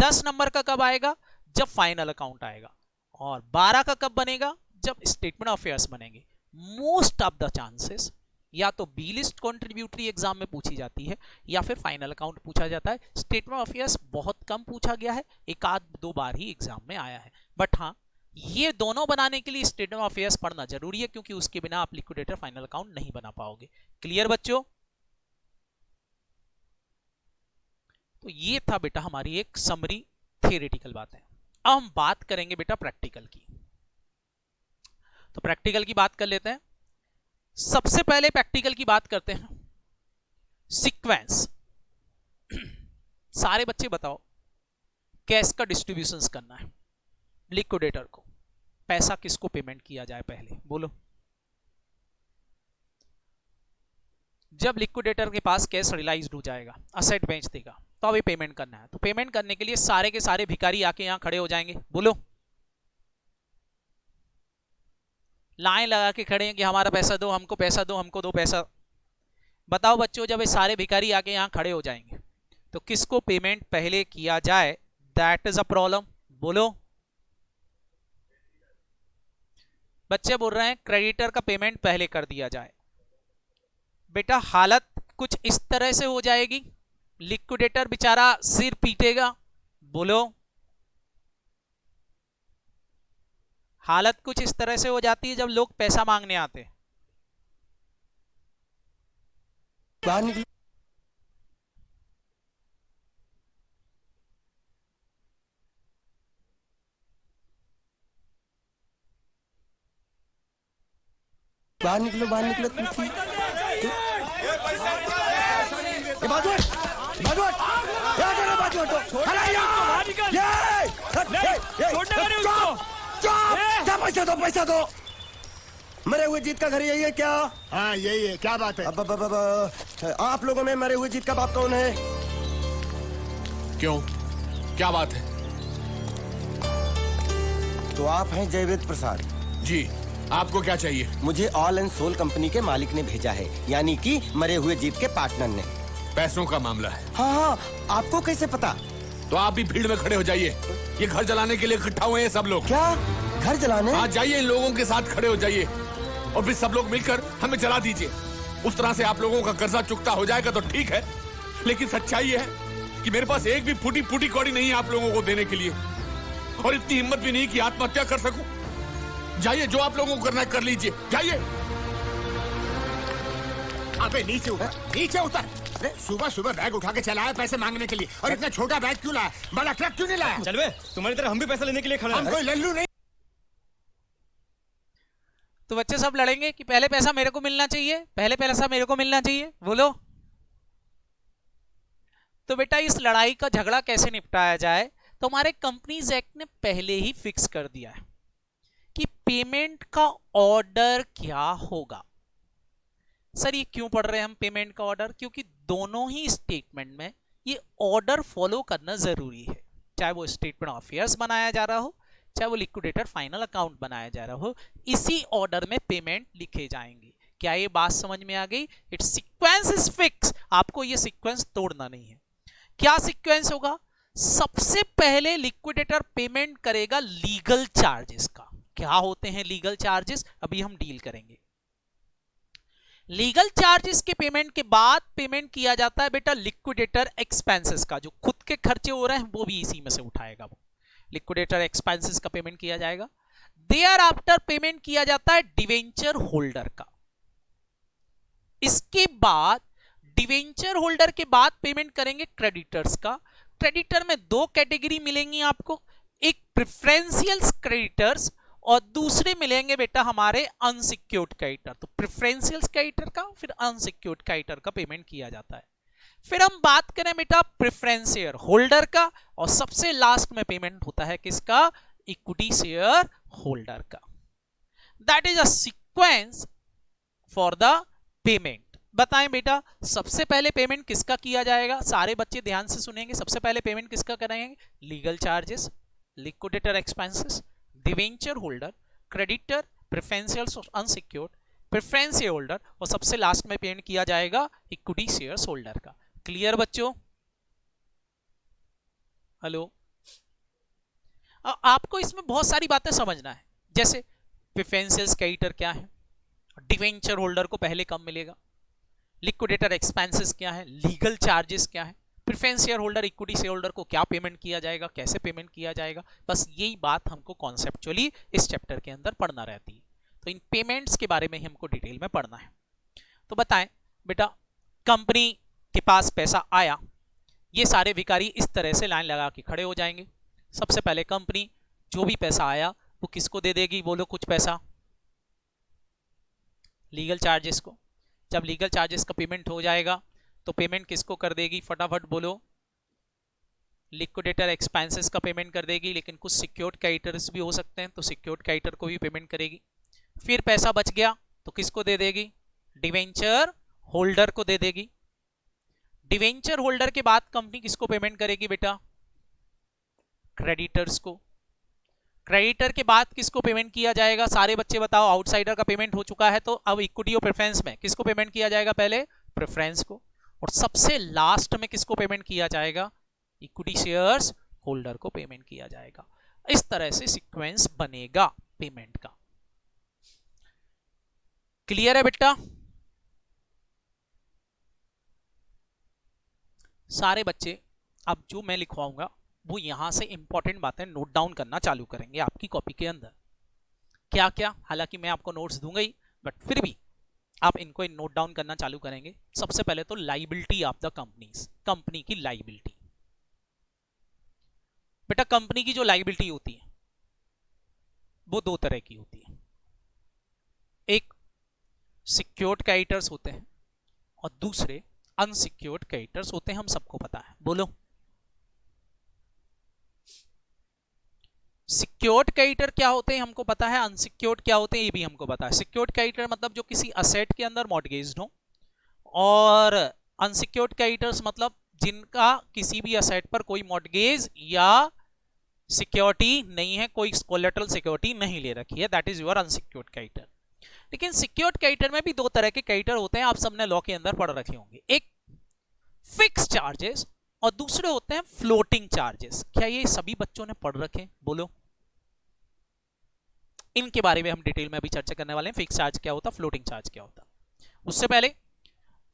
10 नंबर का कब आएगा? जब फाइनल अकाउंट आएगा। और 12 का कब बनेगा? जब स्टेटमेंट ऑफ अफेयर्स बनेंगे। मोस्ट ऑफ द चांसेस या तो बी लिस्ट कॉन्ट्रीब्यूटरी एग्जाम में पूछी जाती है या फिर फाइनल अकाउंट पूछा जाता है। स्टेटमेंट ऑफ अफेयर्स बहुत कम पूछा गया है, एक आध दो बार ही एग्जाम में आया है। बट हाँ, ये दोनों बनाने के लिए स्टेटमेंट ऑफ अफेयर्स पढ़ना जरूरी है, क्योंकि उसके बिना आप लिक्विडेटर फाइनल अकाउंट नहीं बना पाओगे। क्लियर बच्चों? तो ये था बेटा हमारी एक समरी थियोरेटिकल बात है। अब हम बात करेंगे बेटा प्रैक्टिकल की। तो प्रैक्टिकल की बात कर लेते हैं। सबसे पहले प्रैक्टिकल की बात करते हैं, सीक्वेंस। सारे बच्चे बताओ, कैश का डिस्ट्रीब्यूशंस करना है लिक्विडेटर को, पैसा किसको पेमेंट किया जाए पहले? बोलो। जब लिक्विडेटर के पास कैश रियलाइज्ड हो जाएगा, असेट बेच देगा, तो अभी पेमेंट करना है। तो पेमेंट करने के लिए सारे के सारे भिखारी आके यहां खड़े हो जाएंगे। बोलो, लाइन लगा के खड़े हैं कि हमारा पैसा दो, हमको पैसा दो, हमको दो पैसा। बताओ बच्चों, जब ये सारे भिखारी आके यहां खड़े हो जाएंगे तो किसको पेमेंट पहले किया जाए, दैट इज अ प्रॉब्लम। बोलो, बच्चे बोल रहे हैं क्रेडिटर का पेमेंट पहले कर दिया जाए। बेटा हालत कुछ इस तरह से हो जाएगी, लिक्विडेटर बेचारा सिर पीटेगा। बोलो, हालत कुछ इस तरह से हो जाती है जब लोग पैसा मांगने आते। बाहर निकलो, बाहर निकलो, बाहर निकलो। पैसा दो, पैसा दो। मरे हुए जीत का घर यही है क्या? हाँ यही है। क्या बात है? आप लोगों में मरे हुए जीत का बाप कौन है? क्यों, क्या बात है? तो आप हैं जयवेद प्रसाद जी, आपको क्या चाहिए? मुझे ऑल एंड सोल कंपनी के मालिक ने भेजा है, यानी कि मरे हुए जीत के पार्टनर ने। पैसों का मामला है। हाँ हाँ, आपको कैसे पता? तो आप भी भीड़ में खड़े हो जाइए। ये घर जलाने के लिए इकट्ठा हुए हैं सब लोग। क्या घर जलाने? हाँ जाइए, इन लोगों के साथ खड़े हो जाइए और फिर सब लोग मिलकर हमें जला दीजिए। उस तरह से आप लोगों का कर्जा चुकता हो जाएगा तो ठीक है, लेकिन सच्चाई है कि मेरे पास एक भी फूटी फूटी कौड़ी नहीं है आप लोगों को देने के लिए, और इतनी हिम्मत भी नहीं कि आत्महत्या कर सकूं। जाइए, जो आप लोगों को करना है कर लीजिए, जाइए। अबे नीचे उतर, नीचे उतर। सुबह सुबह बैग उठा के चला है पैसे मांगने के लिए, और इतना छोटा बैग क्यों लाया? बड़ा ट्रक क्यों नहीं लाया? चल बे, तुम्हारी तरह हम भी पैसा लेने के लिए खड़े हैं। हम कोई लल्लू नहीं। तो बच्चे सब लड़ेंगे कि पहले पैसा मेरे को मिलना चाहिए, पहले पैसा मेरे को मिलना चाहिए। बोलो, तो बेटा इस लड़ाई का झगड़ा कैसे निपटाया जाए? तो हमारे कंपनीज एक्ट ने पहले ही फिक्स कर दिया है कि पेमेंट का ऑर्डर क्या होगा। सर ये क्यों पढ़ रहे हैं हम पेमेंट का ऑर्डर? क्योंकि दोनों ही स्टेटमेंट में ये ऑर्डर फॉलो करना जरूरी है, चाहे वो स्टेटमेंट ऑफ अफेयर्स बनाया जा रहा हो, चाहे वो लिक्विडेटर फाइनल अकाउंट बनाया जा रहा हो, इसी ऑर्डर में पेमेंट लिखे जाएंगे। क्या ये बात समझ में आ गई? इट्स सीक्वेंस इज फिक्स, आपको ये सीक्वेंस तोड़ना नहीं है। क्या सीक्वेंस होगा? सबसे पहले लिक्विडेटर पेमेंट करेगा लीगल चार्जेस का। क्या होते हैं लीगल चार्जेस? अभी हम डील करेंगे। लीगल चार्जेस के पेमेंट के बाद पेमेंट किया जाता है बेटा लिक्विडेटर एक्सपेंसेस का, जो खुद के खर्चे हो रहे हैं वो भी इसी में से उठाएगा। वो लिक्विडेटर एक्सपेंसेस का पेमेंट किया जाएगा। देयर आफ्टर पेमेंट किया जाता है डिवेंचर होल्डर का। इसके बाद डिवेंचर होल्डर के बाद पेमेंट करेंगे क्रेडिटर्स का। क्रेडिटर में दो कैटेगरी मिलेंगी आपको, एक प्रेफरेंशियल क्रेडिटर्स और दूसरे मिलेंगे बेटा हमारे अनसिक्योर्ड क्रेडिटर। तो प्रेफरेंशियल क्रेडिटर का फिर अनसिक्योर्ड क्रेडिटर का पेमेंट किया जाता है। फिर हम बात करें बेटा प्रेफरेंस शेयर होल्डर का, और सबसे लास्ट में पेमेंट होता है किसका? इक्विटी शेयर होल्डर का। That is a sequence for the payment. बताएं बेटा सबसे पहले पेमेंट किसका किया जाएगा? सारे बच्चे ध्यान से सुनेंगे। सबसे पहले पेमेंट किसका करेंगे? Legal charges, liquidator expenses, debenture holder, creditor, preferential unsecured, preference share holder, और सबसे लास्ट में पेमेंट किया जाएगा इक्विटी शेयर्स होल्डर का। क्लियर बच्चों? हेलो, आपको इसमें बहुत सारी बातें समझना है, जैसे प्रेफरेंशियल क्रेडिटर क्या है, डिवेंचर होल्डर को पहले कम मिलेगा, लिक्विडेटर एक्सपेंसेस क्या है, लीगल चार्जेस क्या है, preference share holder equity share holder को क्या पेमेंट किया जाएगा, कैसे पेमेंट किया जाएगा। बस यही बात हमको कॉन्सेप्चुअली इस चैप्टर के अंदर पढ़ना रहती है। तो इन पेमेंट्स के बारे में ही हमको डिटेल में पढ़ना है। तो बताएं बेटा, कंपनी के पास पैसा आया, ये सारे भिखारी इस तरह से लाइन लगा के खड़े हो जाएंगे। सबसे पहले कंपनी जो भी पैसा आया वो किसको दे देगी? बोलो कुछ पैसा लीगल चार्जेस को। जब लीगल चार्जेस का पेमेंट हो जाएगा तो पेमेंट किसको कर देगी? फटाफट बोलो। लिक्विडेटर एक्सपेंसेस का पेमेंट कर देगी, लेकिन कुछ सिक्योर्ड क्रेडिटर्स भी हो सकते हैं तो सिक्योर्ड क्रेडिटर को भी पेमेंट करेगी। फिर पैसा बच गया तो किसको दे देगी? डिवेंचर होल्डर को दे देगी। डिवेंचर होल्डर के बाद कंपनी किसको पेमेंट करेगी बेटा? क्रेडिटर्स को। क्रेडिटर के बाद किसको पेमेंट किया जाएगा? सारे बच्चे बताओ। आउटसाइडर का पेमेंट हो चुका है तो अब इक्विटी और प्रेफरेंस में किसको पेमेंट किया जाएगा? पहले प्रेफरेंस को, और सबसे लास्ट में किसको पेमेंट किया जाएगा? इक्विटी शेयर्स होल्डर को पेमेंट किया जाएगा। इस तरह से सीक्वेंस बनेगा पेमेंट का। क्लियर है बेटा? सारे बच्चे अब जो मैं लिखवाऊंगा वो यहां से इंपॉर्टेंट बातें नोट डाउन करना चालू करेंगे आपकी कॉपी के अंदर। क्या क्या, हालांकि मैं आपको नोट्स दूंगा ही, बट फिर भी आप इनको नोट डाउन करना चालू करेंगे। सबसे पहले तो liability of the companies, company की लाइबिलिटी। बेटा कंपनी की जो लाइबिलिटी होती है वो दो तरह की होती है। एक सिक्योर्ड क्रेडिटर्स होते हैं और दूसरे अनसिक्योर्ड क्रेडिटर्स होते हैं, हम सबको पता है। बोलो। सिक्योर्ड क्रेडिटर क्या होते हैं हमको पता है, अनसिक्योर्ड क्या होते हैं ये भी हमको पता है। सिक्योर्ड क्रेडिटर मतलब जो किसी असेट के अंदर मॉर्गेज्ड हो, और अनसिक्योर्ड क्रेडिटर्स मतलब जिनका किसी भी असेट पर कोई मॉर्गेज या सिक्योरिटी नहीं है, कोई कोलेटरल सिक्योरिटी नहीं ले रखी है, that is your unsecured creditor. लेकिन सिक्योर्ड क्रेडिटर में भी दो तरह के क्रेडिटर होते हैं, आप सबने लॉ के अंदर पढ़ रखे होंगे। एक फिक्स चार्जेस और दूसरे होते हैं फ्लोटिंग चार्जेस। क्या ये सभी बच्चों ने पढ़ रखे? बोलो। इनके बारे में हम डिटेल में अभी चर्चा करने वाले हैं। फिक्स चार्ज क्या होता, फ्लोटिंग चार्ज क्या होता। उससे पहले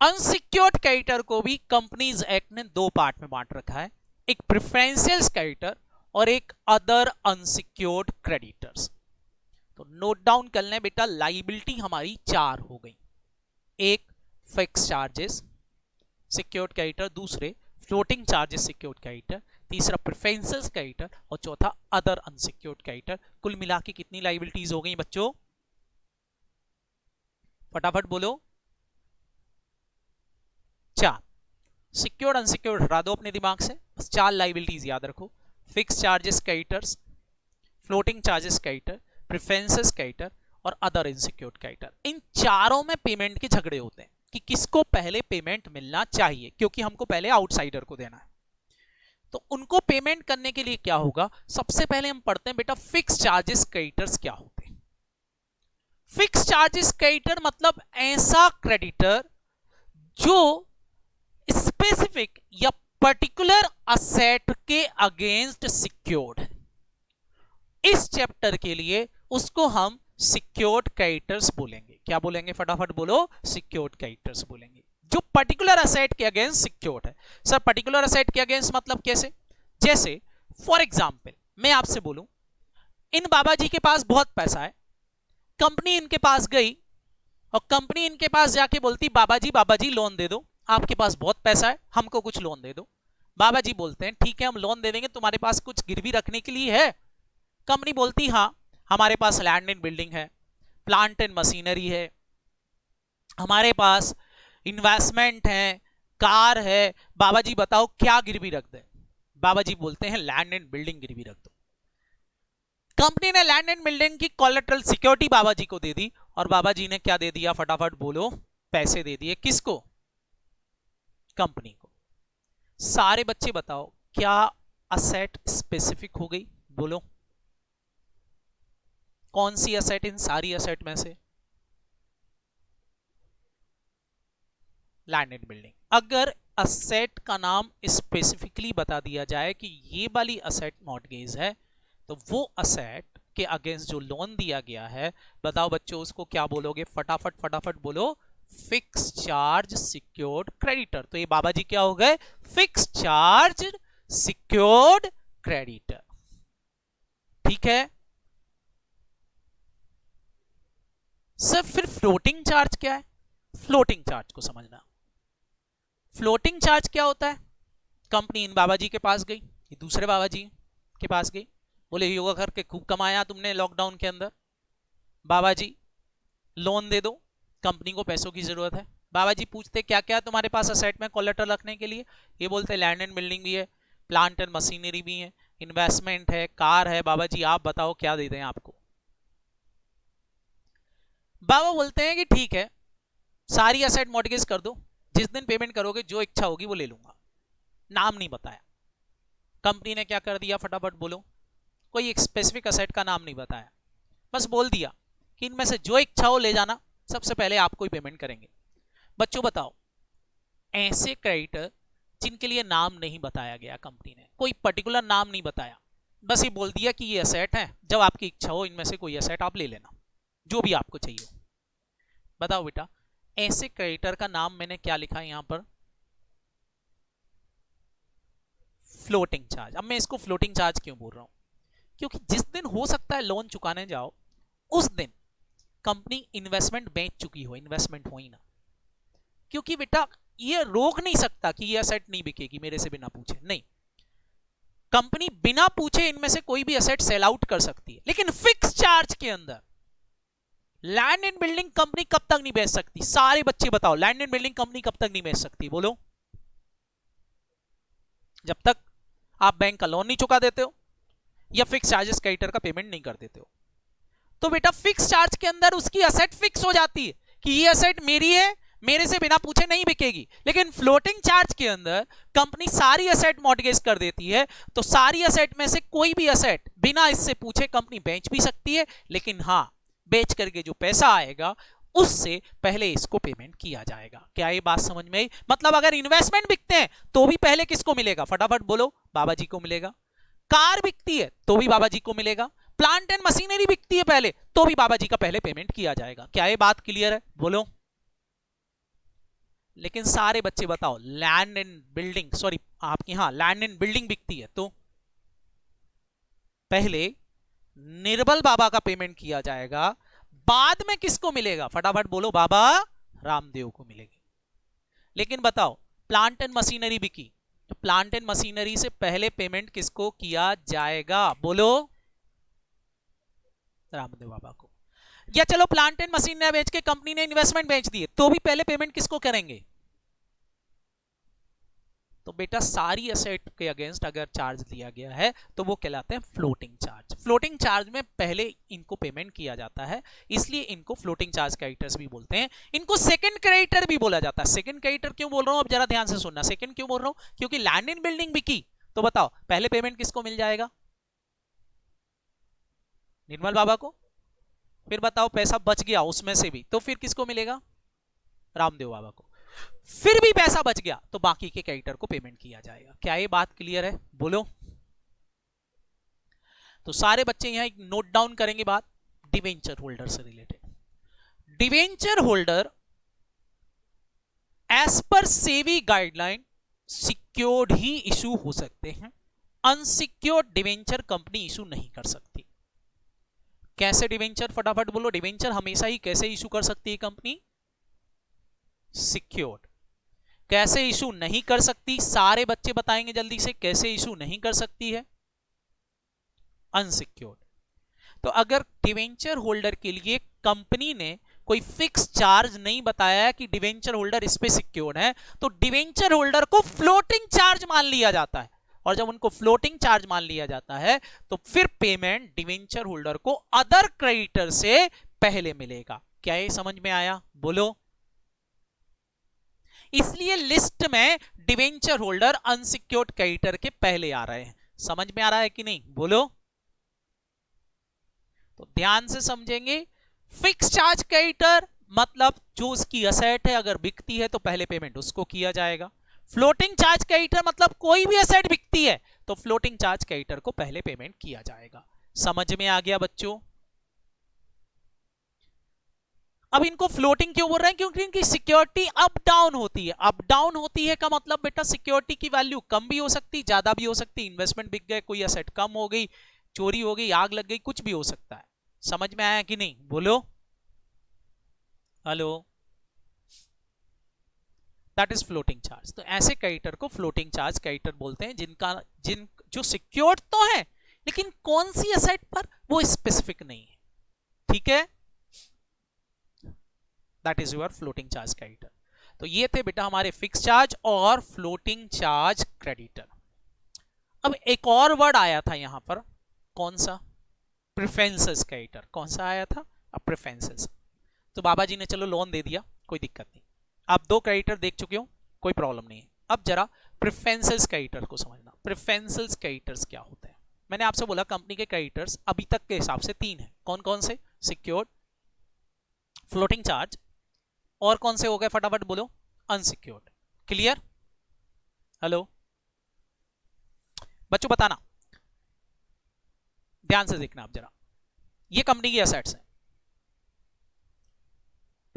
अनसिक्योर्ड क्रेडिटर को भी कंपनीज एक्ट ने दो पार्ट में बांट रखा है, एक प्रेफरेंशियल क्रेडिटर और एक अदर अनसिक्योर्ड क्रेडिटर्स। तो नोट डाउन कर लें बेटा, लाइबिलिटी हमारी चार हो गई। एक फिक्स चार्जेस सिक्योर्ड क्रेडिटर, दूसरे फ्लोटिंग चार्जेस सिक्योर्ड क्रेडिटर, तीसरा प्रेफरेंशियल क्रेडिटर और चौथा अदर अनसिक्योर्ड क्रेडिटर। कुल मिला के कितनी लाइबिलिटीज हो गई बच्चों? फटाफट बोलो। चार। सिक्योर्ड अनसिक्योर्ड हटा दो अपने दिमाग से, बस चार लाइबिलिटीज याद रखो। Fix charges creditors, floating charges creditor, preferential creditor और अदर इनसिक्योर्ड क्रेडिटर। इन चारों में पेमेंट के झगड़े होते हैं कि किसको पहले पेमेंट मिलना चाहिए, क्योंकि हमको पहले आउटसाइडर को देना है। तो उनको पेमेंट करने के लिए क्या होगा? सबसे पहले हम पढ़ते हैं बेटा फिक्स चार्जेस क्रेडिटर्स क्या होते हैं। फिक्स चार्जेस क्रेडिटर मतलब ऐसा क्रेडिटर जो स्पेसिफिक या पर्टिकुलर असेट के अगेंस्ट सिक्योर्ड है। इस चैप्टर के लिए उसको हम सिक्योर्ड क्रेडिटर्स बोलेंगे। क्या बोलेंगे? फटाफट बोलो। सिक्योर्ड क्रेडिटर्स बोलेंगे, जो पर्टिकुलर असेट के अगेंस्ट सिक्योर्ड है। सर पर्टिकुलर असेट के अगेंस्ट मतलब कैसे? जैसे फॉर एग्जांपल मैं आपसे बोलूं, इन बाबा जी के पास बहुत पैसा है, कंपनी इनके पास गई और कंपनी इनके पास जाके बोलती बाबा जी लोन दे दो, आपके पास बहुत पैसा है, हमको कुछ लोन दे दो। बाबा जी बोलते हैं ठीक है हम लोन दे देंगे, तुम्हारे पास कुछ गिरवी रखने के लिए है? कंपनी बोलती हाँ हमारे पास लैंड एंड बिल्डिंग है, प्लांट एंड मशीनरी है, हमारे पास इन्वेस्टमेंट है, कार है, बाबा जी बताओ क्या गिरवी रख दे? बाबा जी बोलते हैं लैंड एंड बिल्डिंग गिरवी रख दो। कंपनी ने लैंड एंड बिल्डिंग की कोलेटरल सिक्योरिटी बाबा जी को दे दी, और बाबा जी ने क्या दे दिया? फटाफट बोलो। पैसे दे दिए। किसको? कंपनी को। सारे बच्चे बताओ क्या असेट स्पेसिफिक हो गई? बोलो कौन सी असेट इन सारी असेट में से? Land and building. अगर असेट का नाम स्पेसिफिकली बता दिया जाए कि ये वाली असेट मॉर्गेज है, तो वो असेट के अगेंस्ट जो लोन दिया गया है, बताओ बच्चों उसको क्या बोलोगे? फटाफट बोलो। Fix charge secured creditor. तो ये बाबा जी क्या हो गए? Fix charge secured creditor. ठीक है सर। फिर फ्लोटिंग चार्ज क्या है? फ्लोटिंग चार्ज को समझना। फ्लोटिंग चार्ज क्या होता है? कंपनी इन बाबा जी के पास गई, ये दूसरे बाबा जी के पास गई, बोले योगा करके खूब कमाया तुमने लॉकडाउन के अंदर, बाबा जी लोन दे दो, कंपनी को पैसों की जरूरत है। बाबा जी पूछते क्या क्या तुम्हारे पास असेट में कोलेटरल रखने के लिए? ये बोलते लैंड एंड बिल्डिंग भी है, प्लांट एंड मशीनरी भी है, इन्वेस्टमेंट है, कार है, बाबा जी आप बताओ क्या दे दें आपको? बाबा बोलते हैं कि ठीक है सारी असेट मॉर्गेज कर दो, जिस दिन पेमेंट करोगे जो इच्छा होगी वो ले लूंगा। नाम नहीं बताया। कंपनी ने क्या कर दिया, फटाफट बोलो। कोई एक स्पेसिफिक असेट का नाम नहीं बताया, बस बोल दिया कि इनमें से जो इच्छा हो ले जाना, सबसे पहले आपको ही पेमेंट करेंगे। बच्चों बताओ, ऐसे क्रेडिटर जिनके लिए नाम नहीं बताया गया, कंपनी ने कोई पर्टिकुलर नाम नहीं बताया, बस ये बोल दिया कि ये असेट है, जब आपकी इच्छा हो इनमें से कोई असेट आप ले लेना, जो भी आपको चाहिए हो। बताओ बेटा, ऐसे क्रेडिटर का नाम मैंने क्या लिखा है यहां पर, फ्लोटिंग चार्ज। अब मैं इसको फ्लोटिंग चार्ज क्यों बोल रहा हूं, क्योंकि जिस दिन हो सकता है लोन चुकाने जाओ, उस दिन कंपनी इन्वेस्टमेंट बेच चुकी हो, इन्वेस्टमेंट हो ही ना। क्योंकि बेटा ये रोक नहीं सकता कि ये असेट नहीं बिकेगी मेरे से बिना पूछे, नहीं, कंपनी बिना पूछे इनमें से कोई भी असेट सेल आउट कर सकती है, लेकिन फिक्स चार्ज के अंदर लैंड एंड बिल्डिंग कंपनी कब तक नहीं बेच सकती? सारे बच्चे बताओ, लैंड एंड बिल्डिंग कंपनी कब तक नहीं बेच सकती? बोलो। जब तक आप बैंक का लोन नहीं चुका देते हो या फिक्स चार्जेस क्रेडिटर का पेमेंट नहीं कर देते हो। तो बेटा फिक्स चार्ज के अंदर उसकी असेट फिक्स हो जाती है कि ये असेट मेरी है, मेरे से बिना पूछे नहीं बिकेगी। लेकिन फ्लोटिंग चार्ज के अंदर कंपनी सारी असेट मॉर्गेज कर देती है, तो सारी असेट में से कोई भी असेट बिना इससे पूछे कंपनी बेच भी सकती है, लेकिन हाँ, बेच करके जो पैसा आएगा उससे पहले इसको पेमेंट किया जाएगा। क्या ये बात समझ में आई? मतलब अगर इन्वेस्टमेंट बिकते हैं तो भी पहले किसको मिलेगा? फटाफट बोलो। बाबा जी को मिलेगा। कार बिकती है तो भी बाबा जी को मिलेगा। प्लांट एंड मशीनरी बिकती है पहले, तो भी बाबा जी का पहले पेमेंट किया जाएगा। क्या ये बात क्लियर है? बोलो। लेकिन सारे बच्चे बताओ, लैंड एंड बिल्डिंग, सॉरी आपके यहां लैंड एंड बिल्डिंग बिकती है तो पहले निर्बल बाबा का पेमेंट किया जाएगा, बाद में किसको मिलेगा? फटाफट बोलो। बाबा रामदेव को मिलेगी। लेकिन बताओ, प्लांट एंड मशीनरी बिकी तो प्लांट एंड मशीनरी से पहले पेमेंट किसको किया जाएगा? बोलो। रामदेव बाबा को। या चलो प्लांट एंड मशीनरी बेच के कंपनी ने इन्वेस्टमेंट बेच दिए, तो भी पहले पेमेंट किसको करेंगे? तो बेटा सारी असेट के अगेंस्ट अगर चार्ज दिया गया है तो वो कहलाते हैं फ्लोटिंग चार्ज। फ्लोटिंग चार्ज में पहले इनको पेमेंट किया जाता है, इसलिए इनको फ्लोटिंग चार्ज क्रेडिटर्स भी बोलते हैं। इनको सेकंड क्रेडिटर भी बोला जाता है। सेकंड क्रेडिटर क्यों बोल रहा हूं, अब जरा ध्यान से सुनना। सेकंड क्यों बोल रहा हूं? क्योंकि लैंड एंड बिल्डिंग बिकी तो बताओ पहले पेमेंट किसको मिल जाएगा? निर्मल बाबा को। फिर बताओ पैसा बच गया उसमें से भी, तो फिर किसको मिलेगा? रामदेव बाबा को। फिर भी पैसा बच गया तो बाकी के क्रेडिटर को पेमेंट किया जाएगा। क्या ये बात क्लियर है? बोलो। तो सारे बच्चे यहां एक नोट डाउन करेंगे बात डिवेंचर होल्डर से रिलेटेड। डिवेंचर होल्डर एज पर सेबी गाइडलाइन सिक्योर्ड ही इशू हो सकते हैं, अनसिक्योर्ड डिवेंचर कंपनी इशू नहीं कर सकती। कैसे डिवेंचर? फटाफट बोलो। डिवेंचर हमेशा ही कैसे इशू कर सकती है कंपनी? सिक्योर्ड। कैसे इशू नहीं कर सकती? सारे बच्चे बताएंगे जल्दी से, कैसे इशू नहीं कर सकती है? अनसिक्योर्ड। तो अगर डिवेंचर होल्डर के लिए कंपनी ने कोई फिक्स चार्ज नहीं बताया कि डिवेंचर होल्डर इस पे सिक्योर्ड है, तो डिवेंचर होल्डर को फ्लोटिंग चार्ज मान लिया जाता है। और जब उनको फ्लोटिंग चार्ज मान लिया जाता है तो फिर पेमेंट डिवेंचर होल्डर को अदर क्रेडिटर से पहले मिलेगा। क्या ये समझ में आया? बोलो। इसलिए लिस्ट में डिवेंचर होल्डर अनसिक्योर्ड क्रेडिटर के पहले आ रहे हैं। समझ में आ रहा है कि नहीं? बोलो। तो ध्यान से समझेंगे। फिक्स चार्ज क्रेडिटर मतलब जो उसकी असेट है अगर बिकती है तो पहले पेमेंट उसको किया जाएगा। फ्लोटिंग चार्ज क्रेडिटर मतलब कोई भी असेट बिकती है तो फ्लोटिंग चार्ज क्रेडिटर को पहले पेमेंट किया जाएगा। समझ में आ गया बच्चों? अब इनको फ्लोटिंग क्यों बोल रहे हैं? क्योंकि इनकी सिक्योरिटी अप डाउन होती है। अप डाउन होती है का मतलब बेटा सिक्योरिटी की वैल्यू कम भी हो सकती, ज्यादा भी हो सकती। इन्वेस्टमेंट बिक गए, कोई एसेट कम हो गई, चोरी हो गई, आग लग गई, कुछ भी हो सकता है। समझ में आया कि नहीं? बोलो। Hello. That is floating charge. तो ऐसे क्रेडिटर को फ्लोटिंग चार्ज क्रेडिटर बोलते हैं जिन जो सिक्योर्ड तो है लेकिन कौन सी एसेट पर वो स्पेसिफिक नहीं है। ठीक है, that is your floating charge creditor. तो ये थे बेटा हमारे फिक्स चार्ज और फ्लोटिंग चार्ज क्रेडिटर। अब एक और वर्ड आया था यहां पर, कौन सा? Preferences creditor. कौन सा आया था? अब प्रेफरेंसेस। तो बाबा जी ने चलो लोन दे दिया, कोई दिक्कत नहीं। आप 2 क्रेडिटर देख चुके हो, कोई प्रॉब्लम नहीं है। अब जरा प्रेफरेंसेस क्रेडिटर को समझना। प्रेफरेंसेस क्रेडिटर्स क्या होते हैं? मैंने आपसे बोला कंपनी के क्रेडिटर्स अभी तक के हिसाब से 3 हैं। कौन कौन से? सिक्योर्ड, फ्लोटिंग चार्ज, और कौन से हो गए फटाफट बोलो? अनसिक्योर्ड। क्लियर? हेलो बच्चों बताना, ध्यान से देखना आप जरा। ये कंपनी की एसेट्स हैं।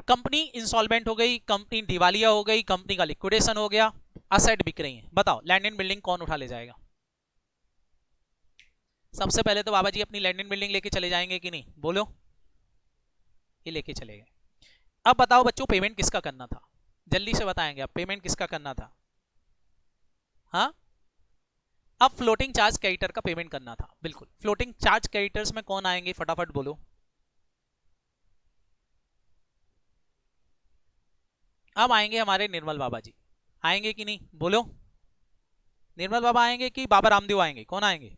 कंपनी इंसॉल्वेंट हो गई, कंपनी दिवालिया हो गई, कंपनी का लिक्विडेशन हो गया, असेट बिक रही है। बताओ लैंड एंड बिल्डिंग कौन उठा ले जाएगा? सबसे पहले तो बाबा जी अपनी लैंड एंड बिल्डिंग लेके चले जाएंगे कि नहीं? बोलो। ये लेके चले गए। अब बताओ बच्चों पेमेंट किसका करना था? जल्दी से बताएंगे आप, पेमेंट किसका करना था? हाँ, अब फ्लोटिंग चार्ज क्रेडिटर का पेमेंट करना था। बिल्कुल, फ्लोटिंग चार्ज क्रेडिटर्स में कौन आएंगे फटाफट बोलो? अब आएंगे हमारे निर्मल बाबा जी। आएंगे कि नहीं? बोलो। निर्मल बाबा आएंगे कि बाबा रामदेव आएंगे? कौन आएंगे?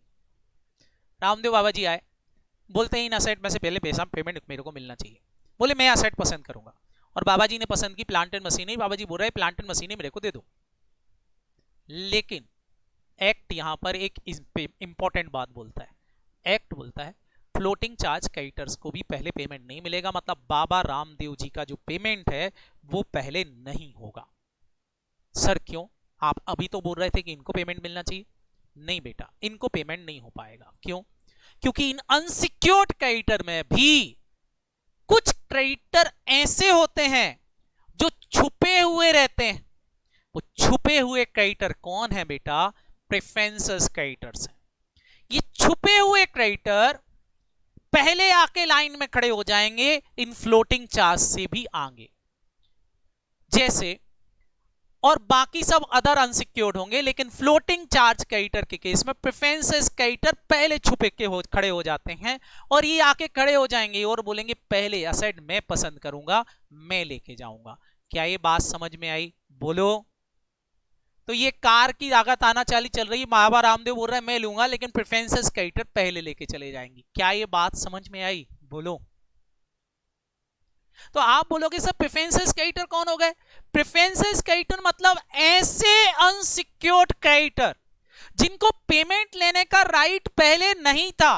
रामदेव बाबा जी आए, बोलते हैं इन असेट में से पहले पैसा पेमेंट मेरे को मिलना चाहिए। बोले मैं असेट पसंद करूंगा, और बाबा जी ने पसंद की प्लांट एंड मशीनरी। बाबा जी बोल रहे प्लांट एंड मशीनरी मेरे को दे दो। लेकिन एक्ट यहां पर एक इंपॉर्टेंट बात बोलता है। एक्ट बोलता है फ्लोटिंग चार्ज क्रेडिटर्स को भी पहले पेमेंट नहीं मिलेगा। मतलब बाबा रामदेव जी का जो पेमेंट है वो पहले नहीं होगा। सर क्यों? आप अभी तो बोल रहे थे कि इनको पेमेंट मिलना चाहिए। नहीं बेटा, इनको पेमेंट नहीं हो पाएगा। क्यों? क्योंकि इन अनसिक्योर्ड क्रेडिटर में भी कुछ क्रेडिटर ऐसे होते हैं जो छुपे हुए रहते हैं। वो छुपे हुए क्रेडिटर कौन है बेटा? प्रेफरेंसेस क्रेडिटर्स हैं। ये छुपे हुए क्रेडिटर पहले आके लाइन में खड़े हो जाएंगे इन फ्लोटिंग चार्ज से भी आगे जैसे, और बाकी सब अदर अनसिक्योर्ड होंगे। लेकिन फ्लोटिंग चार्ज क्रेडिटर के केस में प्रेफरेंसेस क्रेडिटर पहले छुपे के खड़े हो जाते हैं, और ये आके खड़े हो जाएंगे और बोलेंगे पहले असेट मैं पसंद करूंगा, मैं लेके जाऊंगा। क्या ये बात समझ में आई? बोलो। तो ये कार की लागत आना चाली चल रही है, बाबा रामदेव बोल रहे हैं मैं लूंगा, लेकिन प्रेफरेंसेस क्रेडिटर पहले लेके चले जाएंगे। क्या ये बात समझ में आई? बोलो। तो आप बोलोगे सर प्रेफरेंसेस क्रेडिटर कौन हो गए? प्रेफरेंसेस क्रेडिटर मतलब ऐसे अनसिक्योर्ड क्रेडिटर जिनको पेमेंट लेने का राइट पहले नहीं था,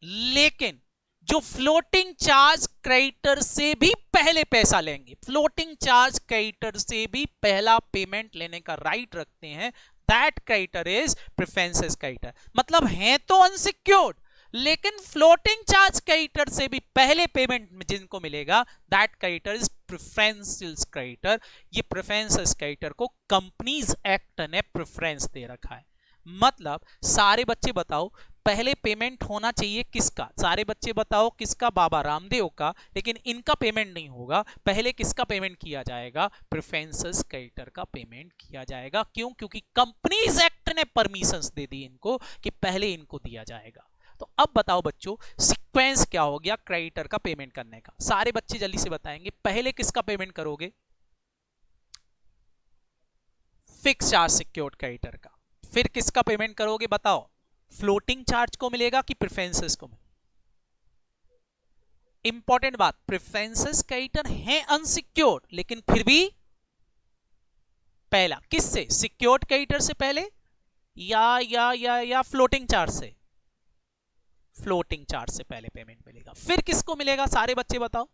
लेकिन जो फ्लोटिंग चार्ज क्रेडिटर से भी पहले पैसा लेंगे, फ्लोटिंग चार्ज क्रेडिटर से भी पहला पेमेंट लेने का राइट रखते हैं। That creditor is preferences creditor. मतलब है तो अनसिक्योर्ड, लेकिन फ्लोटिंग चार्ज क्रेडिटर से भी पहले पेमेंट जिनको मिलेगा, that creditor is preferential creditor. ये प्रेफरेंसेस क्रेडिटर को कंपनीज एक्ट ने प्रेफरेंस दे रखा है। मतलब सारे बच्चे बताओ पहले पेमेंट होना चाहिए किसका? सारे बच्चे बताओ किसका? बाबा रामदेव का। लेकिन इनका पेमेंट नहीं होगा, पहले किसका पेमेंट किया जाएगा? प्रेफरेंसेस क्रेडिटर का पेमेंट किया जाएगा। क्यों? क्योंकि कंपनीज एक्ट ने परमिशंस दे दी इनको कि पहले इनको दिया जाएगा। तो अब बताओ बच्चों सीक्वेंस क्या हो गया क्रेडिटर का पेमेंट करने का? सारे बच्चे जल्दी से बताएंगे। पहले किसका पेमेंट करोगे? फिक्स चार्ज सिक्योर्ड क्रेडिटर का। फिर किसका पेमेंट करोगे बताओ? फ्लोटिंग चार्ज को मिलेगा कि प्रेफरेंसेस को? इंपॉर्टेंट बात, प्रेफरेंसेस क्रेडिटर है अनसिक्योर्ड, लेकिन फिर भी पहला किससे? सिक्योर्ड क्रेडिटर से पहले या फ्लोटिंग चार्ज से? फ्लोटिंग चार्ज से पहले पेमेंट मिलेगा। फिर किसको मिलेगा? सारे बच्चे बताओ।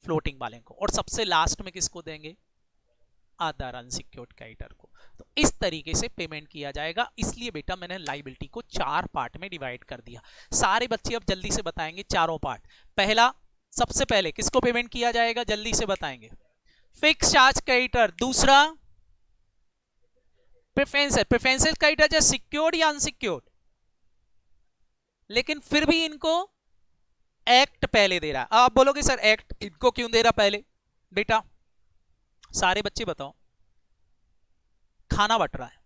फ्लोटिंग वाले को। और सबसे लास्ट में किसको देंगे? अदर अनसिक्योर्ड क्रेडिटर को। तो इस तरीके से पेमेंट किया जाएगा। इसलिए बेटा मैंने लायबिलिटी को 4 पार्ट में डिवाइड कर दिया। सारे बच्चे अब जल्दी से बताएंगे चारों पार्ट। पहला, सबसे पहले किसको पेमेंट किया जाएगा? जल्दी से बताएंगे। Fix charge creditor. दूसरा प्रेफरेंशियल क्रेडिटर जो सिक्योर्ड या अनसिक्योर्ड, लेकिन फिर भी इनको एक्ट पहले दे रहा है। आप बोलोगे सर एक्ट इनको क्यों दे रहा पहले? बेटा सारे बच्चे बताओ, खाना बट रहा है,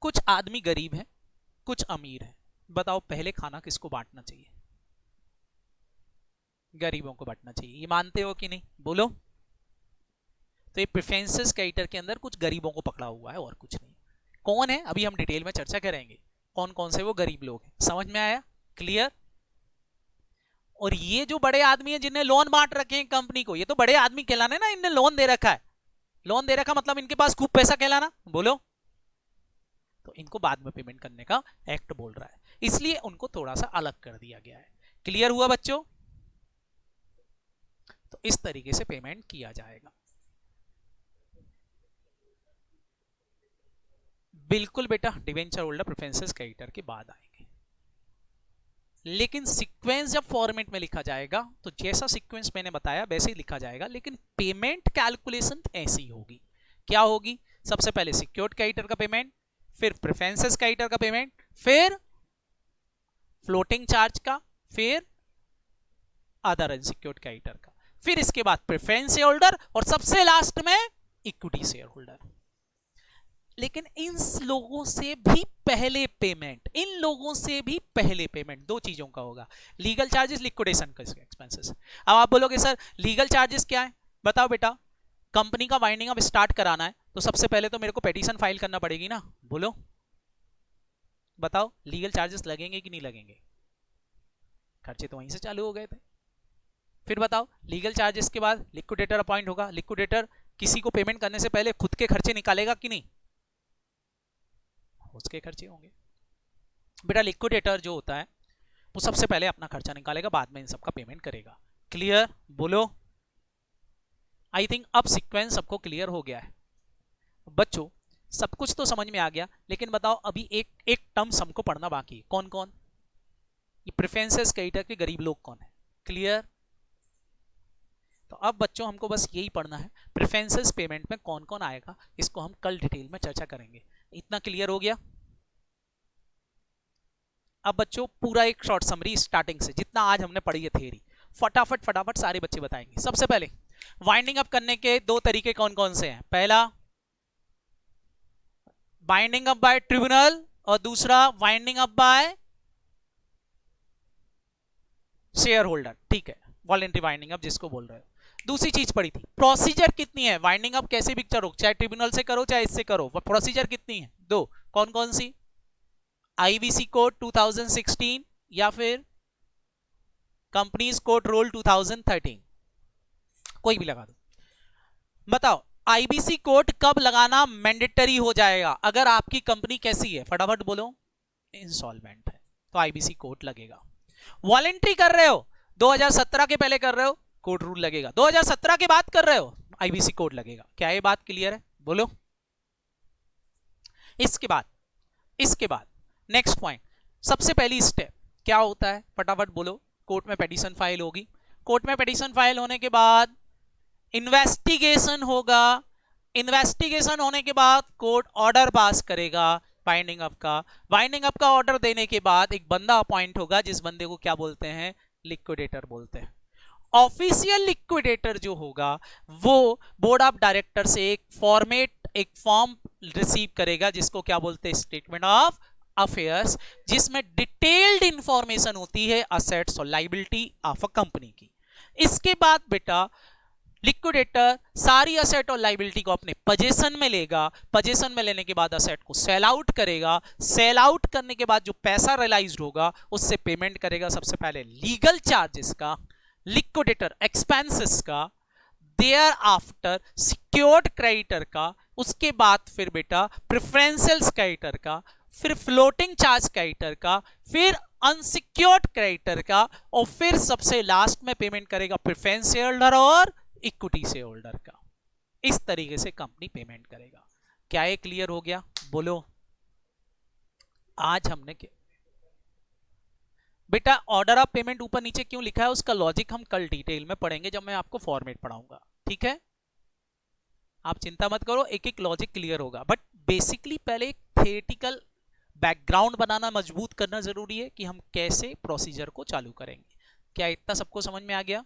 कुछ आदमी गरीब है, कुछ अमीर है। बताओ पहले खाना किसको बांटना चाहिए? गरीबों को बांटना चाहिए। ये मानते हो कि नहीं? बोलो। तो ये प्रेफरेंसेस क्रेडिटर के अंदर कुछ गरीबों को पकड़ा हुआ है और कुछ नहीं। कौन है अभी हम डिटेल में चर्चा करेंगे, कौन कौन से वो गरीब लोग हैं। समझ में आया? क्लियर? और ये जो बड़े आदमी है जिन्हें लोन बांट रखे हैं कंपनी को, ये तो बड़े आदमी कहलाने ना, इन्हें लोन दे रखा है। लोन दे रखा मतलब इनके पास खूब पैसा कहलाना, बोलो। तो इनको बाद में पेमेंट करने का एक्ट बोल रहा है, इसलिए उनको थोड़ा सा अलग कर दिया गया है। क्लियर हुआ बच्चों? तो इस तरीके से पेमेंट किया जाएगा। बिल्कुल बेटा, डिवेंचर होल्डर प्रेफरेंसेस क्रेडिटर के बाद आएंगे, लेकिन सीक्वेंस जब फॉर्मेट में लिखा जाएगा तो जैसा सीक्वेंस मैंने बताया वैसे ही लिखा जाएगा, लेकिन पेमेंट कैलकुलेशन ऐसी होगी। क्या होगी? सबसे पहले सिक्योर्ड क्रेडिटर का पेमेंट, फिर प्रेफरेंसेस क्रेडिटर का पेमेंट, फिर फ्लोटिंग चार्ज का, फिर अदर अनसिक्योर्ड क्रेडिटर का, फिर इसके बाद प्रेफरेंस शेयर होल्डर, और सबसे लास्ट में इक्विटी शेयर होल्डर। लेकिन इन लोगों से भी पहले पेमेंट, इन लोगों से भी पहले पेमेंट दो चीजों का होगा, लीगल चार्जेस, लिक्विडेशन एक्सपेंसेस। अब आप बोलोगे सर लीगल चार्जेस क्या है? बताओ बेटा, कंपनी का वाइंडिंग अप स्टार्ट कराना है तो सबसे पहले तो मेरे को पिटीशन फाइल करना पड़ेगी ना, बोलो। बताओ लीगल चार्जेस लगेंगे कि नहीं लगेंगे? खर्चे तो वहीं से चालू हो गए थे। फिर बताओ लीगल चार्जेस के बाद लिक्विडेटर अपॉइंट होगा, लिक्विडेटर किसी को पेमेंट करने से पहले खुद के खर्चे निकालेगा कि नहीं? उसके खर्चे होंगे बेटा। लिक्विडेटर जो होता है वो सबसे पहले अपना खर्चा निकालेगा, बाद में इन सबका पेमेंट करेगा। क्लियर? बोलो। आई थिंक अब सीक्वेंस सबको क्लियर हो गया है बच्चों, सब कुछ तो समझ में आ गया, लेकिन बताओ अभी एक टर्म्स हमको पढ़ना बाकी है। कौन कौन? ये प्रेफरेंसेस क्रेडिटर के गरीब लोग कौन है? क्लियर? तो अब बच्चों हमको बस यही पढ़ना है, प्रेफरेंसेस पेमेंट में कौन कौन आएगा, इसको हम कल डिटेल में चर्चा करेंगे। इतना क्लियर हो गया? अब बच्चों पूरा एक शॉर्ट समरी स्टार्टिंग से, जितना आज हमने पढ़ी है थियरी, फटाफट फटाफट सारे बच्चे बताएंगे। सबसे पहले वाइंडिंग अप करने के दो तरीके कौन कौन से हैं? पहला वाइंडिंग अप बाय ट्रिब्यूनल, और दूसरा winding up by share holder. ठीक है, वॉलेंटरी वाइंडिंग अप जिसको बोल रहे हो। दूसरी चीज पड़ी थी, प्रोसीजर कितनी है वाइंडिंग अप कैसे भी करो, चाहे ट्रिब्यूनल से करो चाहे इससे करो, प्रोसीजर कितनी है? दो। कौन कौन सी? आईबीसी कोड 2016 या फिर कंपनीज कोड रूल 2013, कोई भी लगा दो। बताओ आईबीसी कोड कब लगाना मैंडेटरी हो जाएगा? अगर आपकी कंपनी कैसी है, फटाफट बोलो। इंसॉल्वेंट है तो आईबीसी कोड लगेगा। वॉलेंट्री कर रहे हो, 2017 के पहले कर रहे हो, कोड रूल लगेगा। 2017 के बाद कर रहे हो, आईबीसी कोड लगेगा। क्या ये बात क्लियर है? बोलो। इसके बाद नेक्स्ट पॉइंट, सबसे पहली स्टेप क्या होता है, फटाफट बोलो। कोर्ट में पिटीशन फाइल होगी, कोर्ट में पिटीशन फाइल होने के बाद इन्वेस्टिगेशन होगा, इन्वेस्टिगेशन होने के बाद कोर्ट ऑर्डर पास करेगा बाइंडिंग अप का। बाइंडिंग अप का ऑर्डर देने के बाद एक बंदा अपॉइंट होगा, जिस बंदे को क्या बोलते हैं? लिक्विडेटर बोलते हैं। ऑफिशियल लिक्विडेटर जो होगा वो बोर्ड ऑफ डायरेक्टर से एक फॉर्म रिसीव करेगा, जिसको क्या बोलते हैं? स्टेटमेंट ऑफ अफेयर्स, जिसमें डिटेल्ड इंफॉर्मेशन होती है असेट्स और लायबिलिटी ऑफ अ कंपनी की। इसके बाद बेटा लिक्विडेटर सारी असेट और लायबिलिटी को अपने पोजीशन में लेगा, पोजीशन में लेने के बाद असेट को सेल आउट करेगा, सेल आउट करने के बाद जो पैसा रियलाइज्ड होगा उससे पेमेंट करेगा सबसे पहले लीगल चार्जेस का, लिक्विडेटर एक्सपेंसेस का, देयर आफ्टर सिक्योर्ड क्रेडिटर का, उसके बाद फिर बेटा प्रेफरेंशियल क्रेडिटर का, फिर फ्लोटिंग चार्ज क्रेडिटर का, फिर अनसिक्योर्ड क्रेडिटर का, और फिर सबसे लास्ट में पेमेंट करेगा प्रेफरेंस शेयर होल्डर और इक्विटी शेयर होल्डर का। इस तरीके से कंपनी पेमेंट करेगा। क्या ये क्लियर हो गया? बोलो। आज हमने क्या बेटा ऑर्डर ऑफ पेमेंट ऊपर नीचे क्यों लिखा है, उसका लॉजिक हम कल डिटेल में पढ़ेंगे जब मैं आपको फॉर्मेट पढ़ाऊंगा। ठीक है, आप चिंता मत करो, एक एक लॉजिक क्लियर होगा। बट बेसिकली पहले एक थियोरेटिकल बैकग्राउंड बनाना, मजबूत करना जरूरी है कि हम कैसे प्रोसीजर को चालू करेंगे। क्या इतना सबको समझ में आ गया?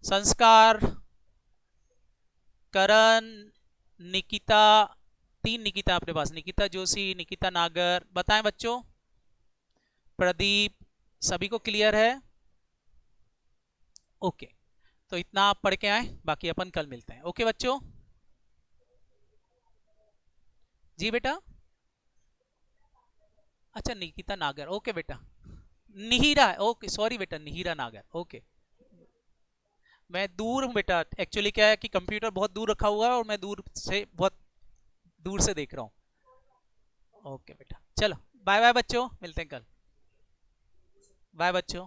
संस्कार, करण, निकिता, 3 निकिता अपने पास, निकिता जोशी, निकिता नागर, बताएं बच्चों। प्रदीप, सभी को क्लियर है? ओके, तो इतना आप पढ़ के आए, बाकी अपन कल मिलते हैं। ओके बच्चों? जी बेटा, अच्छा निकिता नागर, ओके बेटा, निहिरा है, ओके सॉरी बेटा, निहिरा नागर, ओके। मैं दूर हूं बेटा, एक्चुअली क्या है कि कंप्यूटर बहुत दूर रखा हुआ है और मैं बहुत दूर से देख रहा हूं। ओके बेटा, चलो बाय बाय बच्चों, मिलते हैं कल। बाय बच्चों।